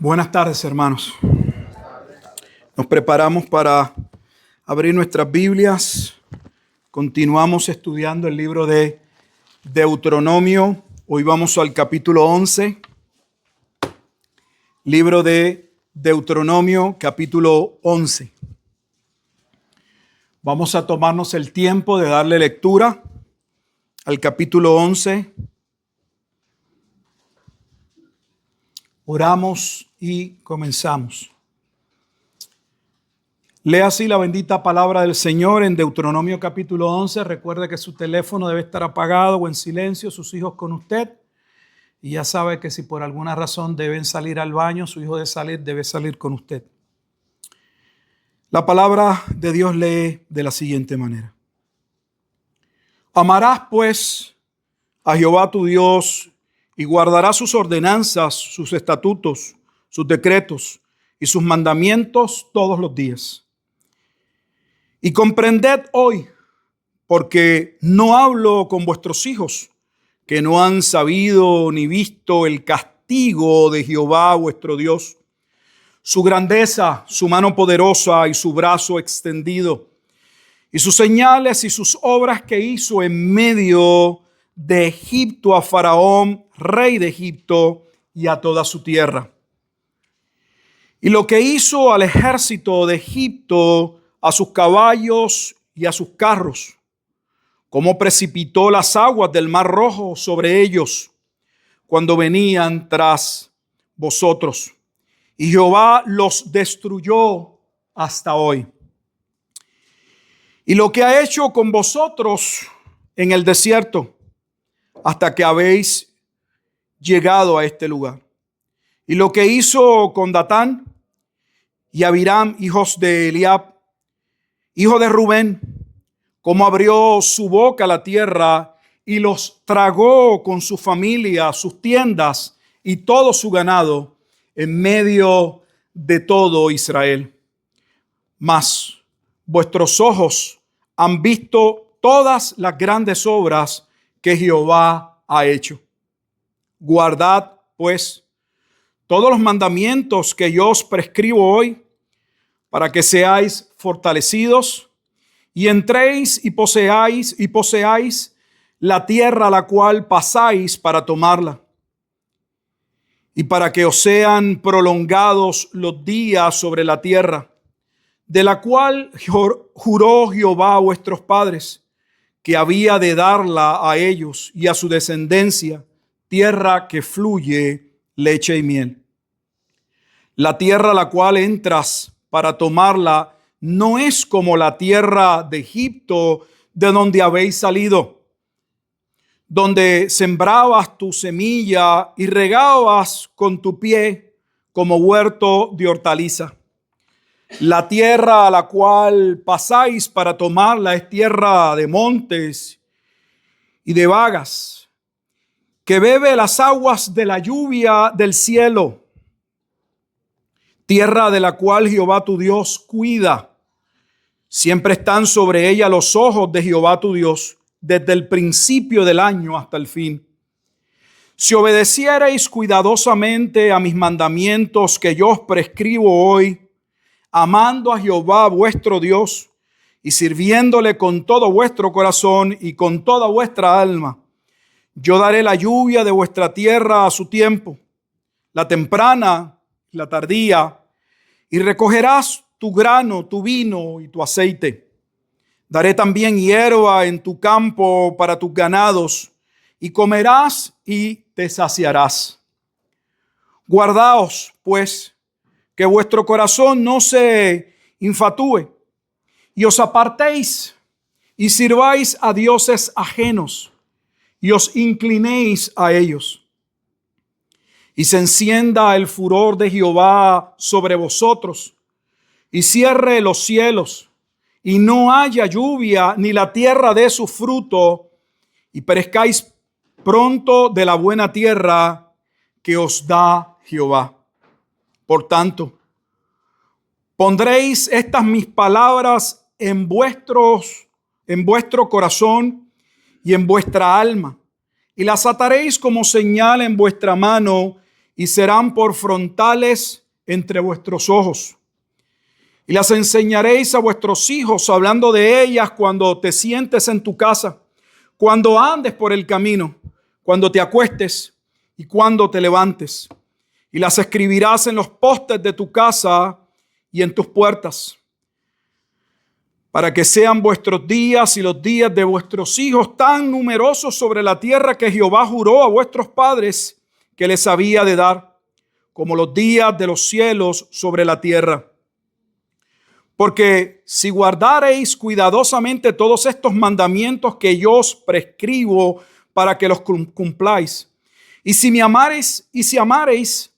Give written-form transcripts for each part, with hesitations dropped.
Buenas tardes, hermanos. Nos preparamos para abrir nuestras Biblias. Continuamos estudiando el libro de Deuteronomio. Hoy vamos al capítulo 11. Libro de Deuteronomio, capítulo 11. Vamos a tomarnos el tiempo de darle lectura al capítulo 11. Oramos y comenzamos. Lea así la bendita palabra del Señor en Deuteronomio capítulo 11. Recuerde que su teléfono debe estar apagado o en silencio, sus hijos con usted. Y ya sabe que si por alguna razón deben salir al baño, su hijo debe salir con usted. La palabra de Dios lee de la siguiente manera. Amarás pues a Jehová tu Dios y guardarás sus ordenanzas, sus estatutos, sus decretos y sus mandamientos todos los días. Y comprended hoy, porque no hablo con vuestros hijos, que no han sabido ni visto el castigo de Jehová vuestro Dios, su grandeza, su mano poderosa y su brazo extendido, y sus señales y sus obras que hizo en medio de Egipto a Faraón, rey de Egipto, y a toda su tierra. Y lo que hizo al ejército de Egipto, a sus caballos y a sus carros, cómo precipitó las aguas del Mar Rojo sobre ellos cuando venían tras vosotros. Y Jehová los destruyó hasta hoy. Y lo que ha hecho con vosotros en el desierto, hasta que habéis llegado a este lugar. Y lo que hizo con Datán y Abiram, hijos de Eliab, hijo de Rubén, cómo abrió su boca a la tierra y los tragó con su familia, sus tiendas y todo su ganado en medio de todo Israel. Mas vuestros ojos han visto todas las grandes obras que Jehová ha hecho. Guardad, pues, todos los mandamientos que yo os prescribo hoy, para que seáis fortalecidos y entréis y poseáis la tierra a la cual pasáis para tomarla, y para que os sean prolongados los días sobre la tierra, de la cual juró Jehová a vuestros padres, que había de darla a ellos y a su descendencia, tierra que fluye leche y miel. La tierra a la cual entras para tomarla no es como la tierra de Egipto, de donde habéis salido, donde sembrabas tu semilla y regabas con tu pie como huerto de hortaliza. La tierra a la cual pasáis para tomarla es tierra de montes y de vagas, que bebe las aguas de la lluvia del cielo, tierra de la cual Jehová tu Dios cuida. Siempre están sobre ella los ojos de Jehová tu Dios, desde el principio del año hasta el fin. Si obedeciereis cuidadosamente a mis mandamientos que yo os prescribo hoy, amando a Jehová vuestro Dios y sirviéndole con todo vuestro corazón y con toda vuestra alma, yo daré la lluvia de vuestra tierra a su tiempo, la temprana, la tardía, y recogerás tu grano, tu vino y tu aceite. Daré también hierba en tu campo para tus ganados, y comerás y te saciarás. Guardaos, pues, que vuestro corazón no se infatúe, y os apartéis y sirváis a dioses ajenos, y os inclinéis a ellos. Y se encienda el furor de Jehová sobre vosotros, y cierre los cielos, y no haya lluvia, ni la tierra dé su fruto, y perezcáis pronto de la buena tierra que os da Jehová. Por tanto, pondréis estas mis palabras en vuestro corazón y en vuestra alma, y las ataréis como señal en vuestra mano, y serán por frontales entre vuestros ojos. Y las enseñaréis a vuestros hijos, hablando de ellas cuando te sientes en tu casa, cuando andes por el camino, cuando te acuestes y cuando te levantes. Y las escribirás en los postes de tu casa y en tus puertas, para que sean vuestros días y los días de vuestros hijos tan numerosos sobre la tierra que Jehová juró a vuestros padres que les había de dar, como los días de los cielos sobre la tierra. Porque si guardareis cuidadosamente todos estos mandamientos que yo os prescribo para que los cumpláis, y si amareis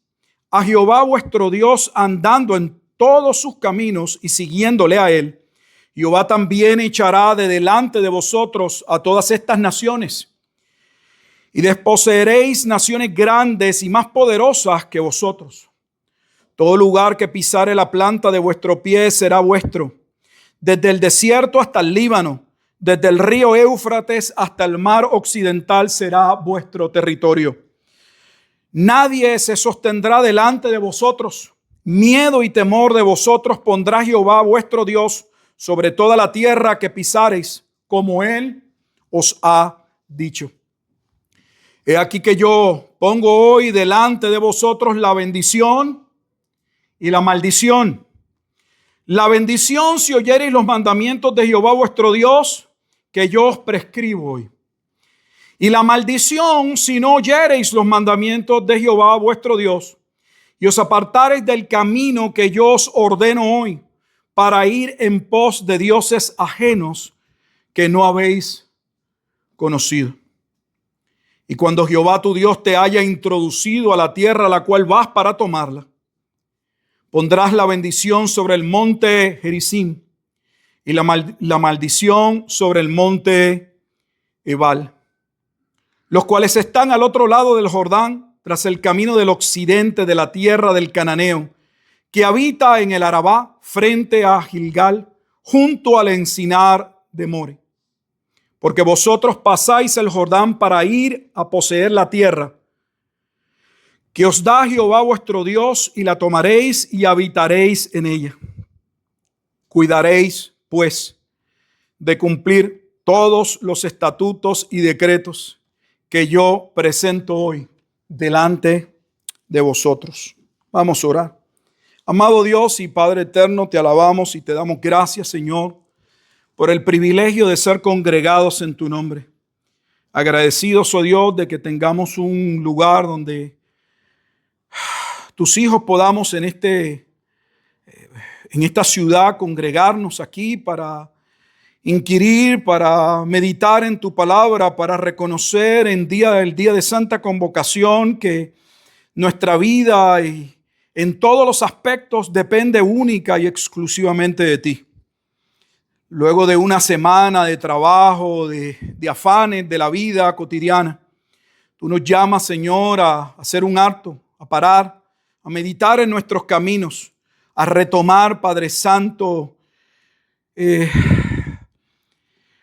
a Jehová vuestro Dios andando en todos sus caminos y siguiéndole a él, Jehová también echará de delante de vosotros a todas estas naciones, y desposeeréis naciones grandes y más poderosas que vosotros. Todo lugar que pisare la planta de vuestro pie será vuestro, desde el desierto hasta el Líbano, desde el río Éufrates hasta el mar occidental será vuestro territorio. Nadie se sostendrá delante de vosotros. Miedo y temor de vosotros pondrá Jehová vuestro Dios sobre toda la tierra que pisareis, como él os ha dicho. He aquí que yo pongo hoy delante de vosotros la bendición y la maldición. La bendición si oyereis los mandamientos de Jehová vuestro Dios, que yo os prescribo hoy. Y la maldición si no oyereis los mandamientos de Jehová vuestro Dios, y os apartareis del camino que yo os ordeno hoy, para ir en pos de dioses ajenos que no habéis conocido. Y cuando Jehová tu Dios te haya introducido a la tierra a la cual vas para tomarla, pondrás la bendición sobre el monte Gerizim y la maldición sobre el monte Ebal, los cuales están al otro lado del Jordán, tras el camino del occidente de la tierra del Cananeo, que habita en el Arabá, frente a Gilgal, junto al encinar de More. Porque vosotros pasáis el Jordán para ir a poseer la tierra que os da Jehová vuestro Dios, y la tomaréis y habitaréis en ella. Cuidaréis, pues, de cumplir todos los estatutos y decretos que yo presento hoy delante de vosotros. Vamos a orar. Amado Dios y Padre eterno, te alabamos y te damos gracias, Señor, por el privilegio de ser congregados en tu nombre. Agradecidos, oh Dios, de que tengamos un lugar donde tus hijos podamos en esta ciudad congregarnos aquí para inquirir, para meditar en tu palabra, para reconocer el día de Santa Convocación que nuestra vida y en todos los aspectos depende única y exclusivamente de ti. Luego de una semana de trabajo, de afanes de la vida cotidiana, tú nos llamas, Señor, a hacer un acto, a parar, a meditar en nuestros caminos, a retomar, Padre Santo,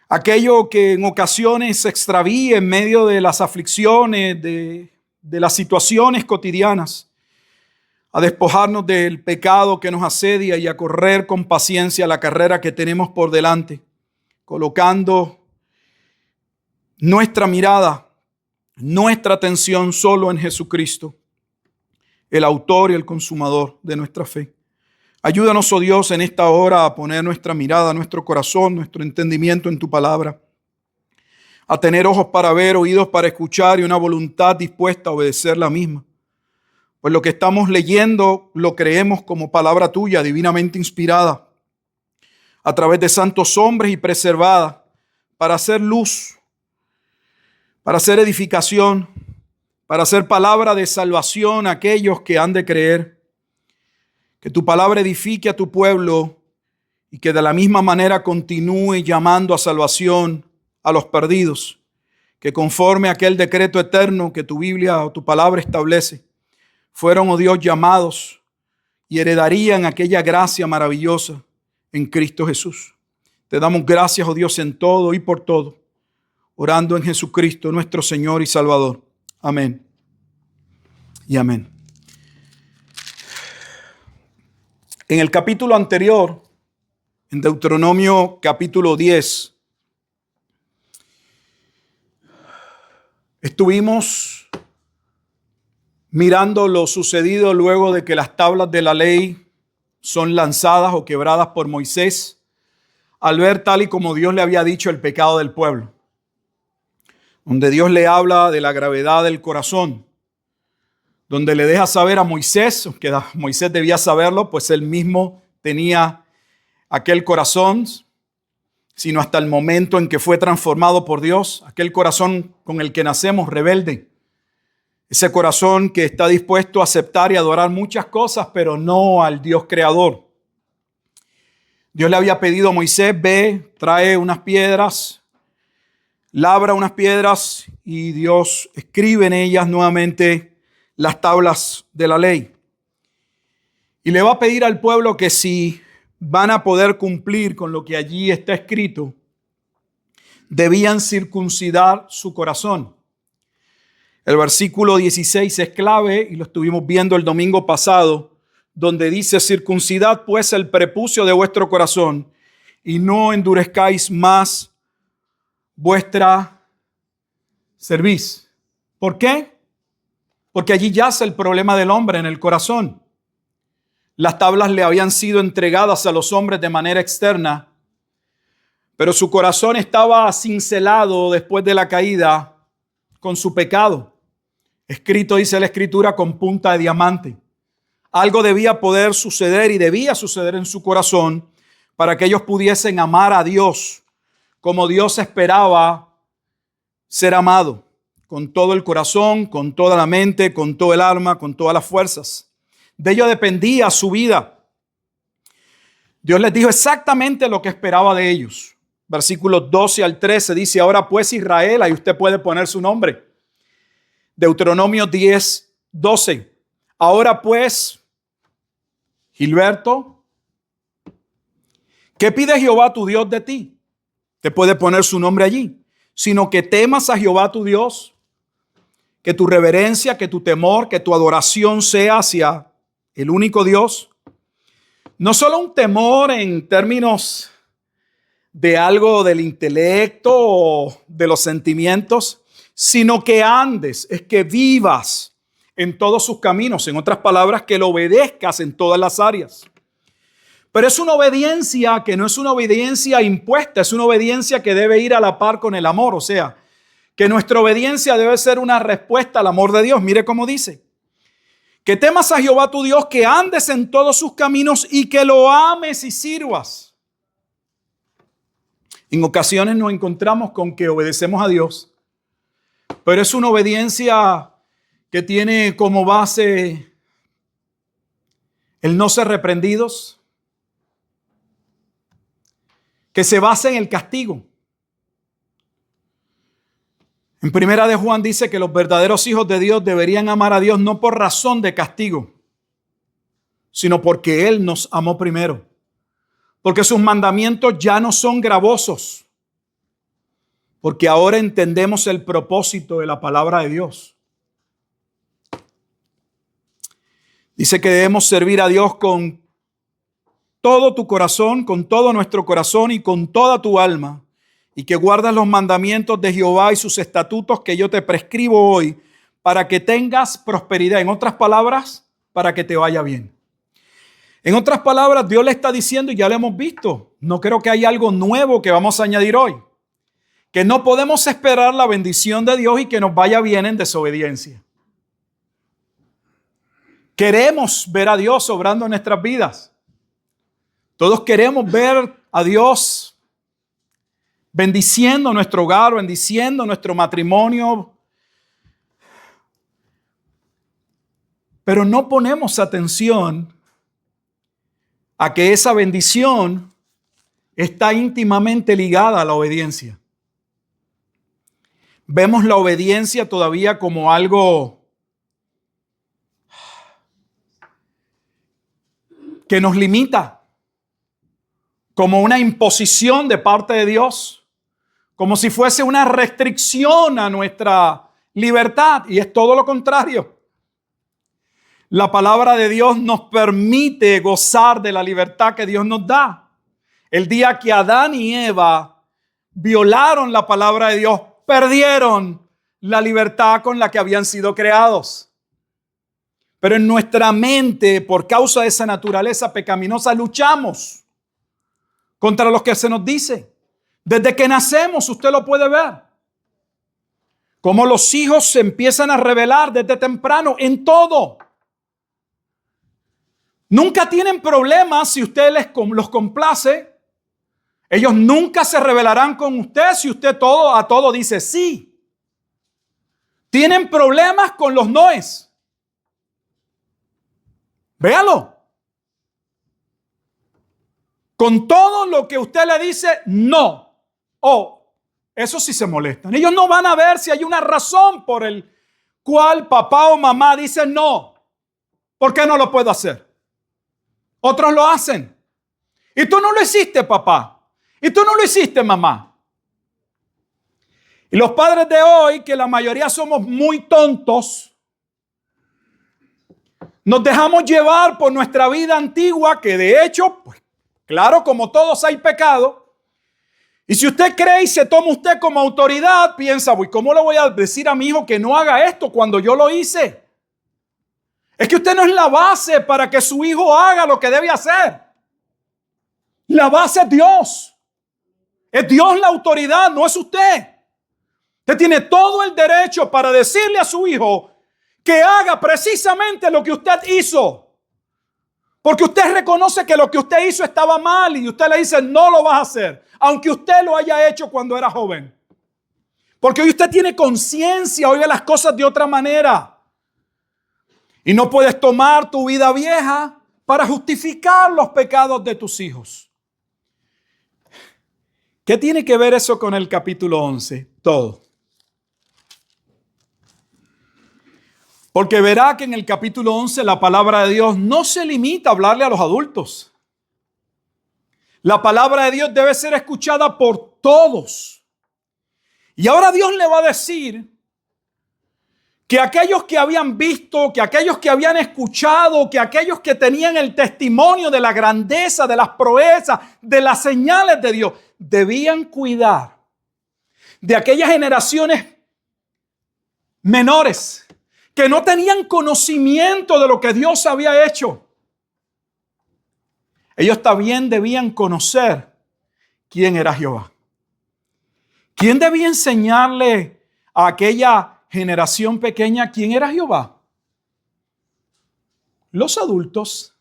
aquello que en ocasiones se extravía en medio de las aflicciones, de las situaciones cotidianas, a despojarnos del pecado que nos asedia y a correr con paciencia la carrera que tenemos por delante, colocando nuestra mirada, nuestra atención solo en Jesucristo, el autor y el consumador de nuestra fe. Ayúdanos, oh Dios, en esta hora a poner nuestra mirada, nuestro corazón, nuestro entendimiento en tu palabra, a tener ojos para ver, oídos para escuchar y una voluntad dispuesta a obedecer la misma. Pues lo que estamos leyendo lo creemos como palabra tuya, divinamente inspirada, a través de santos hombres y preservada, para hacer luz, para hacer edificación, para hacer palabra de salvación a aquellos que han de creer. Que tu palabra edifique a tu pueblo y que de la misma manera continúe llamando a salvación a los perdidos, que conforme a aquel decreto eterno que tu Biblia o tu palabra establece, fueron, oh Dios, llamados y heredarían aquella gracia maravillosa en Cristo Jesús. Te damos gracias, oh Dios, en todo y por todo, orando en Jesucristo, nuestro Señor y Salvador. Amén y amén. En el capítulo anterior, en Deuteronomio capítulo 10, estuvimos mirando lo sucedido luego de que las tablas de la ley son lanzadas o quebradas por Moisés, al ver tal y como Dios le había dicho el pecado del pueblo, donde Dios le habla de la gravedad del corazón, donde le deja saber a Moisés, que Moisés debía saberlo, pues él mismo tenía aquel corazón, sino hasta el momento en que fue transformado por Dios, aquel corazón con el que nacemos rebelde, ese corazón que está dispuesto a aceptar y adorar muchas cosas, pero no al Dios creador. Dios le había pedido a Moisés, ve, trae unas piedras, labra unas piedras y Dios escribe en ellas nuevamente las tablas de la ley. Y le va a pedir al pueblo que si van a poder cumplir con lo que allí está escrito, debían circuncidar su corazón. El versículo 16 es clave y lo estuvimos viendo el domingo pasado, donde dice: circuncidad pues el prepucio de vuestro corazón y no endurezcáis más vuestra cerviz. ¿Por qué? Porque allí yace el problema del hombre, en el corazón. Las tablas le habían sido entregadas a los hombres de manera externa, pero su corazón estaba cincelado después de la caída con su pecado. Escrito, dice la Escritura, con punta de diamante. Algo debía poder suceder y debía suceder en su corazón para que ellos pudiesen amar a Dios como Dios esperaba ser amado, con todo el corazón, con toda la mente, con todo el alma, con todas las fuerzas. De ello dependía su vida. Dios les dijo exactamente lo que esperaba de ellos. Versículos 12 al 13 dice: ahora pues Israel, ahí usted puede poner su nombre. Deuteronomio 10, 12. Ahora pues, Gilberto, ¿qué pide Jehová tu Dios de ti? Te puede poner su nombre allí. Sino que temas a Jehová tu Dios, que tu reverencia, que tu temor, que tu adoración sea hacia el único Dios. No solo un temor en términos de algo del intelecto o de los sentimientos, sino que andes, es que vivas en todos sus caminos. En otras palabras, que lo obedezcas en todas las áreas. Pero es una obediencia que no es una obediencia impuesta, es una obediencia que debe ir a la par con el amor. O sea, que nuestra obediencia debe ser una respuesta al amor de Dios. Mire cómo dice: que temas a Jehová tu Dios, que andes en todos sus caminos y que lo ames y sirvas. En ocasiones nos encontramos con que obedecemos a Dios, pero es una obediencia que tiene como base el no ser reprendidos, que se basa en el castigo. En Primera de Juan dice que los verdaderos hijos de Dios deberían amar a Dios no por razón de castigo, sino porque Él nos amó primero. Porque sus mandamientos ya no son gravosos, porque ahora entendemos el propósito de la palabra de Dios. Dice que debemos servir a Dios con todo tu corazón, con todo nuestro corazón y con toda tu alma, y que guardas los mandamientos de Jehová y sus estatutos que yo te prescribo hoy, para que tengas prosperidad. En otras palabras, para que te vaya bien. En otras palabras, Dios le está diciendo, y ya lo hemos visto, no creo que haya algo nuevo que vamos a añadir hoy, que no podemos esperar la bendición de Dios y que nos vaya bien en desobediencia. Queremos ver a Dios obrando en nuestras vidas. Todos queremos ver a Dios bendiciendo nuestro hogar, bendiciendo nuestro matrimonio. Pero no ponemos atención a que esa bendición está íntimamente ligada a la obediencia. Vemos la obediencia todavía como algo que nos limita, como una imposición de parte de Dios, como si fuese una restricción a nuestra libertad, y es todo lo contrario. La palabra de Dios nos permite gozar de la libertad que Dios nos da. El día que Adán y Eva violaron la palabra de Dios, perdieron la libertad con la que habían sido creados. Pero en nuestra mente, por causa de esa naturaleza pecaminosa, luchamos contra lo que se nos dice. Desde que nacemos, usted lo puede ver. Cómo los hijos se empiezan a rebelar desde temprano en todo. Nunca tienen problemas si usted los complace. Ellos nunca se rebelarán con usted si usted a todo dice sí. Tienen problemas con los noes. Véalo. Con todo lo que usted le dice no. Eso sí se molestan. Ellos no van a ver si hay una razón por el cual papá o mamá dicen no. ¿Por qué no lo puedo hacer? Otros lo hacen. Y tú no lo hiciste, papá. Y tú no lo hiciste, mamá. Y los padres de hoy, que la mayoría somos muy tontos, nos dejamos llevar por nuestra vida antigua, que de hecho, pues, claro, como todos hay pecado. Y si usted cree y se toma usted como autoridad, piensa, ¿cómo le voy a decir a mi hijo que no haga esto cuando yo lo hice? Es que usted no es la base para que su hijo haga lo que debe hacer. La base es Dios. Es Dios la autoridad, no es usted. Usted tiene todo el derecho para decirle a su hijo que haga precisamente lo que usted hizo. Porque usted reconoce que lo que usted hizo estaba mal y usted le dice no lo vas a hacer, aunque usted lo haya hecho cuando era joven. Porque hoy usted tiene conciencia, hoy ve las cosas de otra manera. Y no puedes tomar tu vida vieja para justificar los pecados de tus hijos. ¿Qué tiene que ver eso con el capítulo 11? Todo. Porque verá que en el capítulo 11 la palabra de Dios no se limita a hablarle a los adultos. La palabra de Dios debe ser escuchada por todos. Y ahora Dios le va a decir que aquellos que habían visto, que aquellos que habían escuchado, que aquellos que tenían el testimonio de la grandeza, de las proezas, de las señales de Dios, debían cuidar de aquellas generaciones menores que no tenían conocimiento de lo que Dios había hecho. Ellos también debían conocer quién era Jehová. ¿Quién debía enseñarle a aquella generación pequeña quién era Jehová? Los adultos.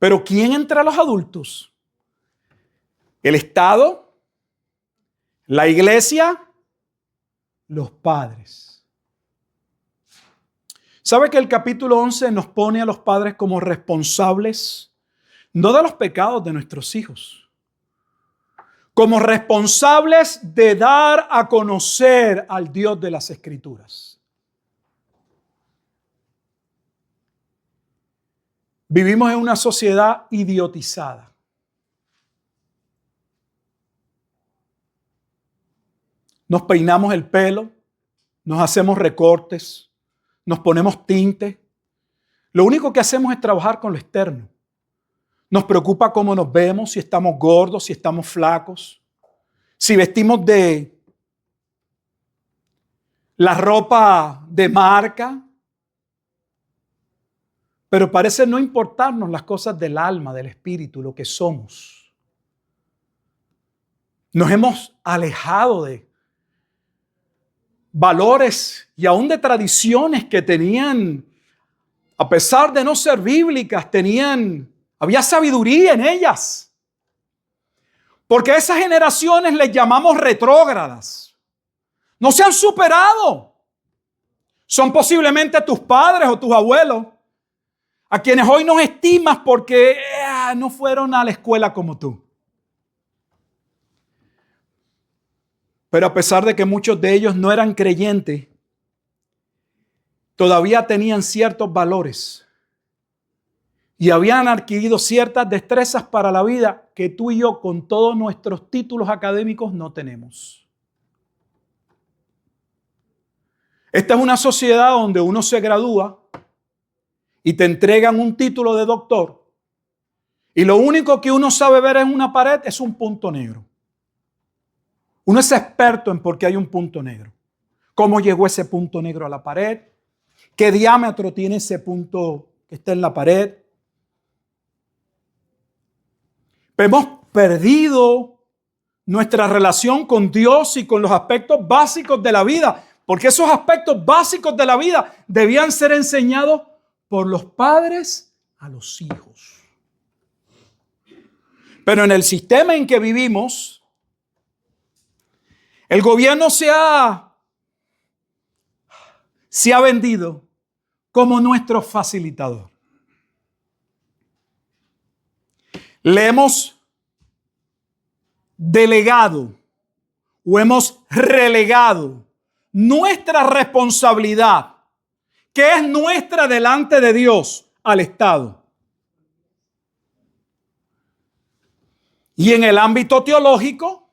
¿Pero quién entre los adultos? ¿El Estado? ¿La iglesia? Los padres. ¿Sabe que el capítulo 11 nos pone a los padres como responsables, no de los pecados de nuestros hijos, como responsables de dar a conocer al Dios de las Escrituras? Vivimos en una sociedad idiotizada. Nos peinamos el pelo, nos hacemos recortes, nos ponemos tinte. Lo único que hacemos es trabajar con lo externo. Nos preocupa cómo nos vemos, si estamos gordos, si estamos flacos, si vestimos de la ropa de marca. Pero parece no importarnos las cosas del alma, del espíritu, lo que somos. Nos hemos alejado de valores y aún de tradiciones que tenían, a pesar de no ser bíblicas, había sabiduría en ellas. Porque a esas generaciones les llamamos retrógradas. No se han superado. Son posiblemente tus padres o tus abuelos, a quienes hoy nos estimas porque no fueron a la escuela como tú. Pero a pesar de que muchos de ellos no eran creyentes, todavía tenían ciertos valores y habían adquirido ciertas destrezas para la vida que tú y yo, con todos nuestros títulos académicos, no tenemos. Esta es una sociedad donde uno se gradúa y te entregan un título de doctor y lo único que uno sabe ver en una pared es un punto negro. Uno es experto en por qué hay un punto negro. ¿Cómo llegó ese punto negro a la pared? ¿Qué diámetro tiene ese punto que está en la pared? Pero hemos perdido nuestra relación con Dios y con los aspectos básicos de la vida, porque esos aspectos básicos de la vida debían ser enseñados por los padres a los hijos. Pero en el sistema en que vivimos, el gobierno se ha vendido como nuestro facilitador. Le hemos delegado o hemos relegado nuestra responsabilidad, que es nuestra delante de Dios, al Estado. Y en el ámbito teológico,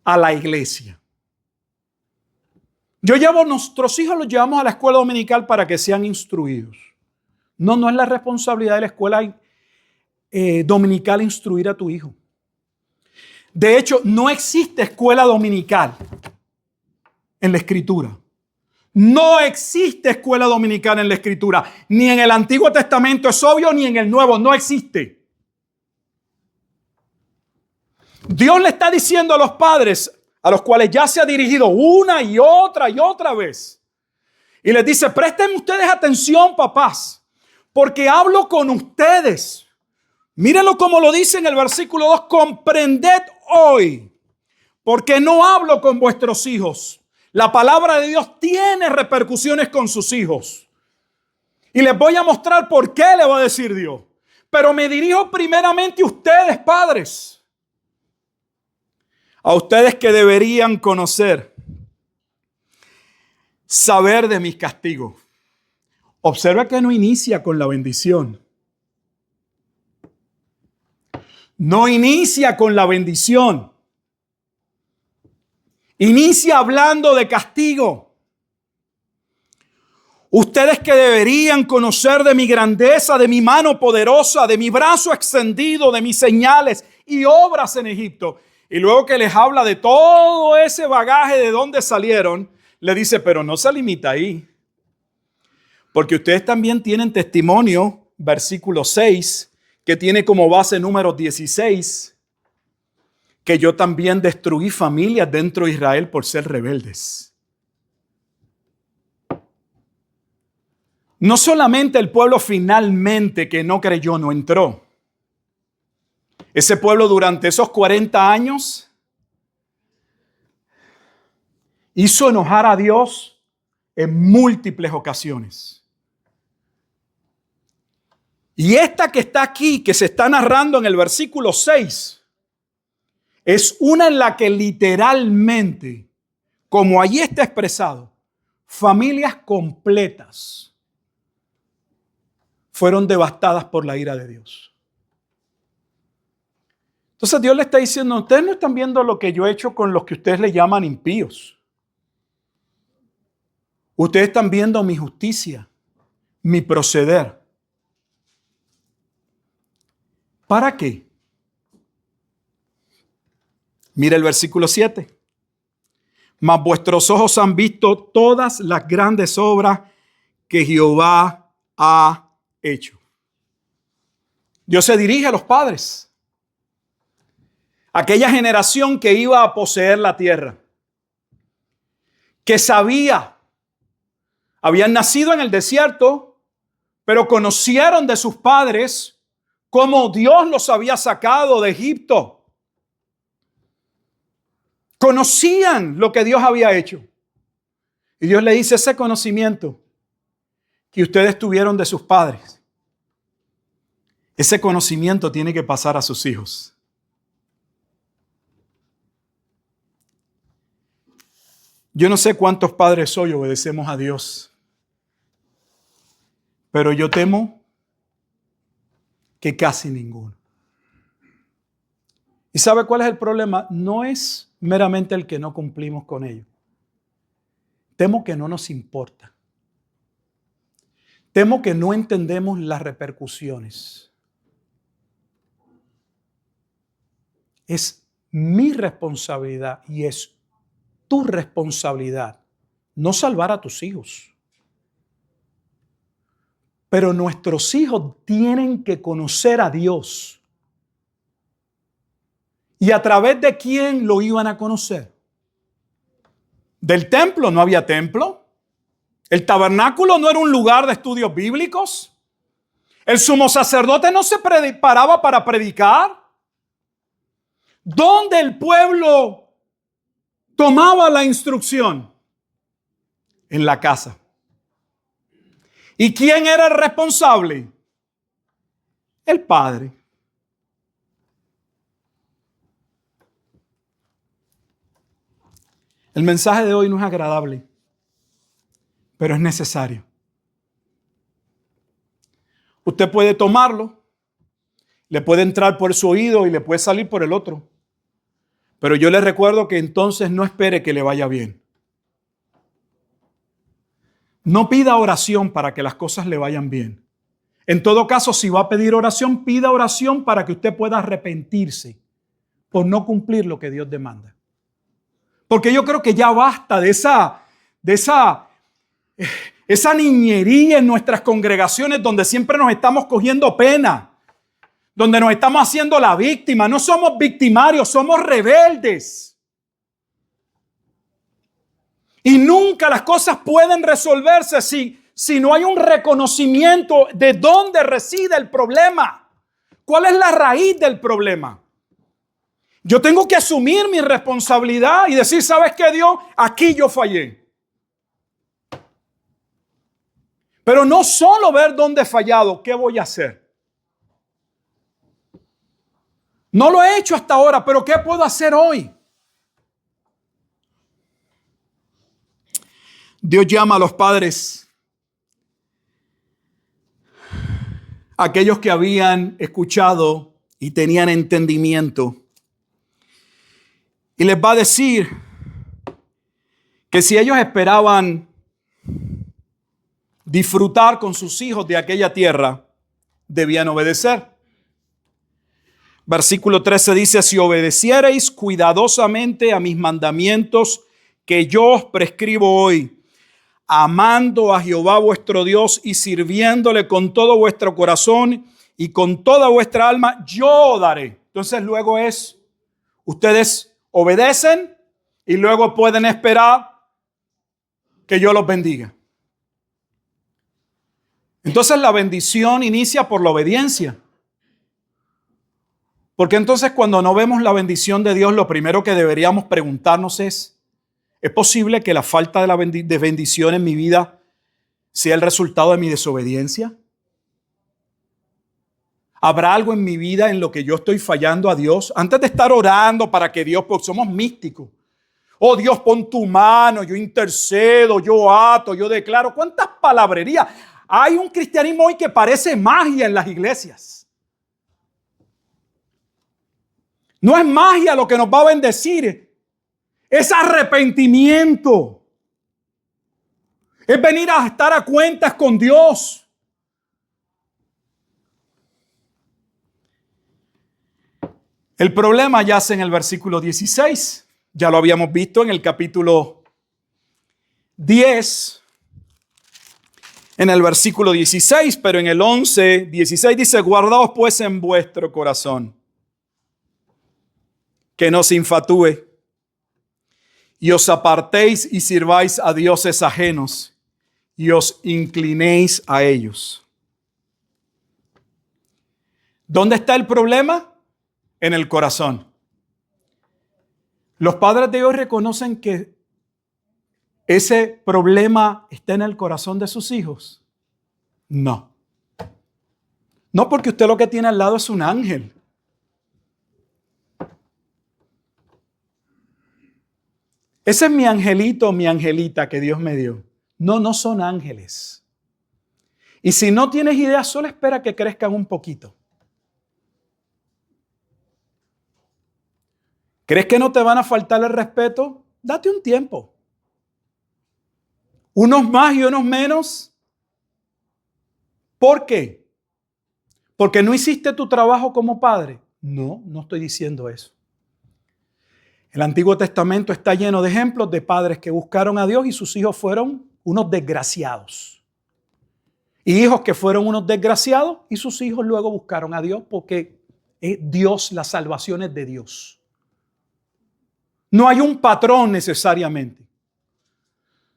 a la iglesia. Nuestros hijos los llevamos a la escuela dominical para que sean instruidos. No es la responsabilidad de la escuela dominical instruir a tu hijo. De hecho, no existe escuela dominical en la Escritura. No existe escuela dominical en la Escritura. Ni en el Antiguo Testamento es obvio, ni en el Nuevo. No existe. Dios le está diciendo a los padres, a los cuales ya se ha dirigido una y otra vez. Y les dice, presten ustedes atención, papás, porque hablo con ustedes. Mírenlo como lo dice en el versículo 2, comprended hoy, porque no hablo con vuestros hijos. La palabra de Dios tiene repercusiones con sus hijos. Y les voy a mostrar por qué le va a decir Dios. Pero me dirijo primeramente a ustedes, padres. A ustedes que deberían conocer, saber de mis castigos. Observa que no inicia con la bendición. No inicia con la bendición. Inicia hablando de castigo. Ustedes que deberían conocer de mi grandeza, de mi mano poderosa, de mi brazo extendido, de mis señales y obras en Egipto. Y luego que les habla de todo ese bagaje de dónde salieron, le dice, pero no se limita ahí. Porque ustedes también tienen testimonio, versículo 6, que tiene como base Números 16, que yo también destruí familias dentro de Israel por ser rebeldes. No solamente el pueblo finalmente que no creyó no entró. Ese pueblo durante esos 40 años hizo enojar a Dios en múltiples ocasiones. Y esta que está aquí, que se está narrando en el versículo 6, es una en la que literalmente, como allí está expresado, familias completas fueron devastadas por la ira de Dios. Entonces Dios le está diciendo, ustedes no están viendo lo que yo he hecho con los que ustedes le llaman impíos. Ustedes están viendo mi justicia, mi proceder. ¿Para qué? Mira el versículo 7. Mas vuestros ojos han visto todas las grandes obras que Jehová ha hecho. Dios se dirige a los padres. Aquella generación que iba a poseer la tierra. Que habían nacido en el desierto, pero conocieron de sus padres cómo Dios los había sacado de Egipto. Conocían lo que Dios había hecho. Y Dios le dice, ese conocimiento que ustedes tuvieron de sus padres, ese conocimiento tiene que pasar a sus hijos. Yo no sé cuántos padres hoy obedecemos a Dios, pero yo temo que casi ninguno. ¿Y sabe cuál es el problema? No es meramente el que no cumplimos con ello. Temo que no nos importa. Temo que no entendemos las repercusiones. Es mi responsabilidad y es tu responsabilidad no salvar a tus hijos. Pero nuestros hijos tienen que conocer a Dios. ¿Y a través de quién lo iban a conocer? ¿Del templo? No había templo. El tabernáculo no era un lugar de estudios bíblicos. El sumo sacerdote no se paraba para predicar. ¿Dónde el pueblo tomaba la instrucción? En la casa. ¿Y quién era el responsable? El padre. El mensaje de hoy no es agradable, pero es necesario. Usted puede tomarlo, le puede entrar por su oído y le puede salir por el otro. Pero yo le recuerdo que entonces no espere que le vaya bien. No pida oración para que las cosas le vayan bien. En todo caso, si va a pedir oración, pida oración para que usted pueda arrepentirse por no cumplir lo que Dios demanda. Porque yo creo que ya basta de esa niñería en nuestras congregaciones donde siempre nos estamos cogiendo pena, donde nos estamos haciendo la víctima. No somos victimarios, somos rebeldes. Y nunca las cosas pueden resolverse si no hay un reconocimiento de dónde reside el problema. ¿Cuál es la raíz del problema? Yo tengo que asumir mi responsabilidad y decir, ¿sabes qué, Dios? Aquí yo fallé. Pero no solo ver dónde he fallado, ¿qué voy a hacer? No lo he hecho hasta ahora, pero ¿qué puedo hacer hoy? Dios llama a los padres, aquellos que habían escuchado y tenían entendimiento. Y les va a decir que si ellos esperaban disfrutar con sus hijos de aquella tierra, debían obedecer. Versículo 13 dice, si obedeciereis cuidadosamente a mis mandamientos que yo os prescribo hoy, amando a Jehová vuestro Dios y sirviéndole con todo vuestro corazón y con toda vuestra alma, yo daré. Entonces luego ustedes obedecen y luego pueden esperar que yo los bendiga. Entonces la bendición inicia por la obediencia. Porque entonces cuando no vemos la bendición de Dios, lo primero que deberíamos preguntarnos ¿es posible que la falta de bendición en mi vida sea el resultado de mi desobediencia? ¿Habrá algo en mi vida en lo que yo estoy fallando a Dios? Antes de estar orando para que Dios, porque somos místicos. Oh Dios, pon tu mano, yo intercedo, yo ato, yo declaro. ¿Cuántas palabrerías? Hay un cristianismo hoy que parece magia en las iglesias. No es magia lo que nos va a bendecir. Es arrepentimiento. Es venir a estar a cuentas con Dios. El problema yace en el versículo 16. Ya lo habíamos visto en el capítulo 10. En el versículo 16, pero en el 11, 16 dice, guardaos pues en vuestro corazón, que no se infatúe, y os apartéis y sirváis a dioses ajenos, y os inclinéis a ellos. ¿Dónde está el problema? En el corazón. Los padres de hoy reconocen que ese problema está en el corazón de sus hijos. No. No, porque usted lo que tiene al lado es un ángel. Ese es mi angelito o mi angelita que Dios me dio. No, no son ángeles. Y si no tienes idea, solo espera que crezcan un poquito. ¿Crees que no te van a faltar el respeto? Date un tiempo. Unos más y unos menos. ¿Por qué? ¿Porque no hiciste tu trabajo como padre? No, no estoy diciendo eso. El Antiguo Testamento está lleno de ejemplos de padres que buscaron a Dios y sus hijos fueron unos desgraciados. Y hijos que fueron unos desgraciados y sus hijos luego buscaron a Dios porque Dios, la salvación es de Dios. No hay un patrón necesariamente.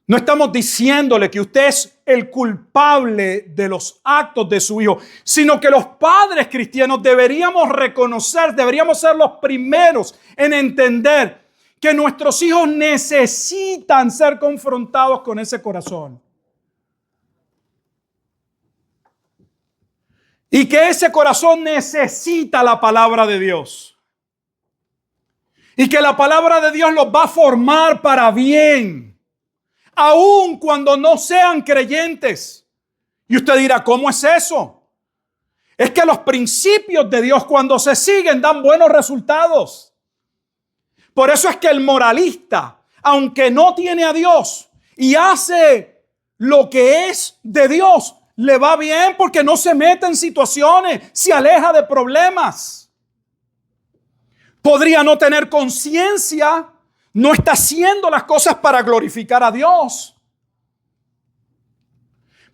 No estamos diciéndole que usted es el culpable de los actos de su hijo, sino que los padres cristianos deberíamos reconocer, deberíamos ser los primeros en entender que nuestros hijos necesitan ser confrontados con ese corazón. Y que ese corazón necesita la palabra de Dios. Y que la palabra de Dios los va a formar para bien. Aun cuando no sean creyentes. Y usted dirá, ¿cómo es eso? Es que los principios de Dios cuando se siguen dan buenos resultados. Por eso es que el moralista, aunque no tiene a Dios y hace lo que es de Dios, le va bien porque no se mete en situaciones, se aleja de problemas. Podría no tener conciencia. No está haciendo las cosas para glorificar a Dios.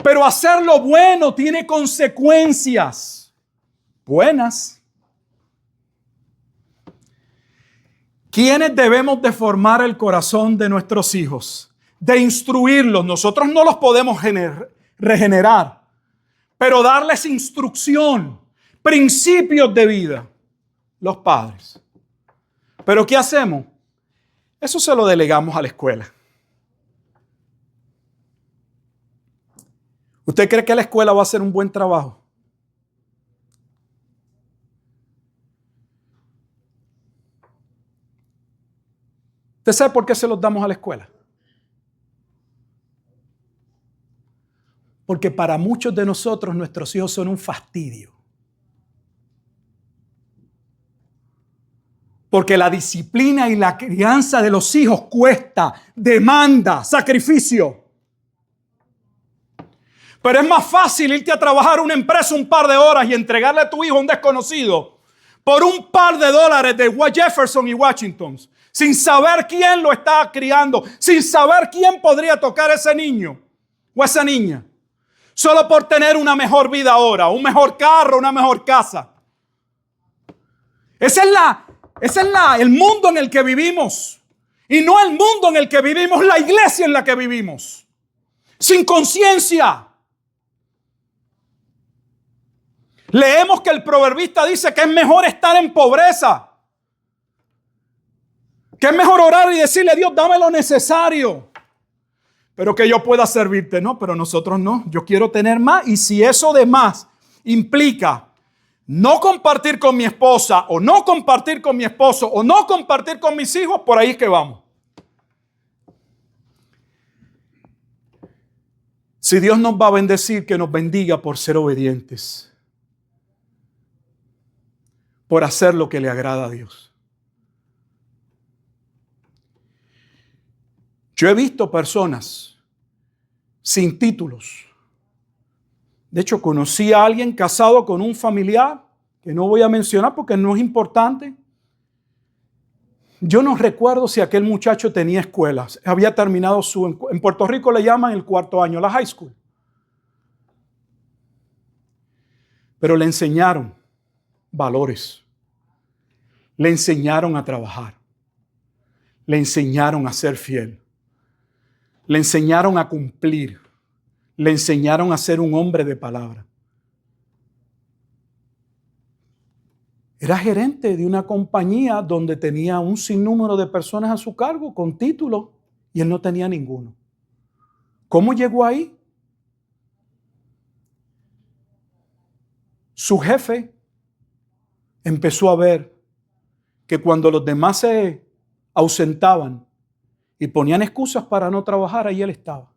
Pero hacer lo bueno tiene consecuencias buenas. ¿Quiénes debemos de formar el corazón de nuestros hijos? De instruirlos. Nosotros no los podemos regenerar, pero darles instrucción, principios de vida. Los padres. ¿Pero qué hacemos? Eso se lo delegamos a la escuela. ¿Usted cree que la escuela va a hacer un buen trabajo? ¿Usted sabe por qué se los damos a la escuela? Porque para muchos de nosotros nuestros hijos son un fastidio. Porque la disciplina y la crianza de los hijos cuesta, demanda, sacrificio. Pero es más fácil irte a trabajar a una empresa un par de horas y entregarle a tu hijo a un desconocido por un par de dólares de Jefferson y Washington, sin saber quién lo está criando, sin saber quién podría tocar a ese niño o a esa niña, solo por tener una mejor vida ahora, un mejor carro, una mejor casa. Ese es el mundo en el que vivimos. Y no el mundo en el que vivimos, la iglesia en la que vivimos. Sin conciencia. Leemos que el proverbista dice que es mejor estar en pobreza. Que es mejor orar y decirle a Dios, dame lo necesario. Pero que yo pueda servirte. No, pero nosotros no. Yo quiero tener más. Y si eso de más implica no compartir con mi esposa, o no compartir con mi esposo, o no compartir con mis hijos, por ahí es que vamos. Si Dios nos va a bendecir, que nos bendiga por ser obedientes, por hacer lo que le agrada a Dios. Yo he visto personas sin títulos. De hecho, conocí a alguien casado con un familiar, que no voy a mencionar porque no es importante. Yo no recuerdo si aquel muchacho tenía escuelas. Había terminado en Puerto Rico le llaman el 4º año, la high school. Pero le enseñaron valores. Le enseñaron a trabajar. Le enseñaron a ser fiel. Le enseñaron a cumplir. Le enseñaron a ser un hombre de palabra. Era gerente de una compañía donde tenía un sinnúmero de personas a su cargo con títulos y él no tenía ninguno. ¿Cómo llegó ahí? Su jefe empezó a ver que cuando los demás se ausentaban y ponían excusas para no trabajar, ahí él estaba.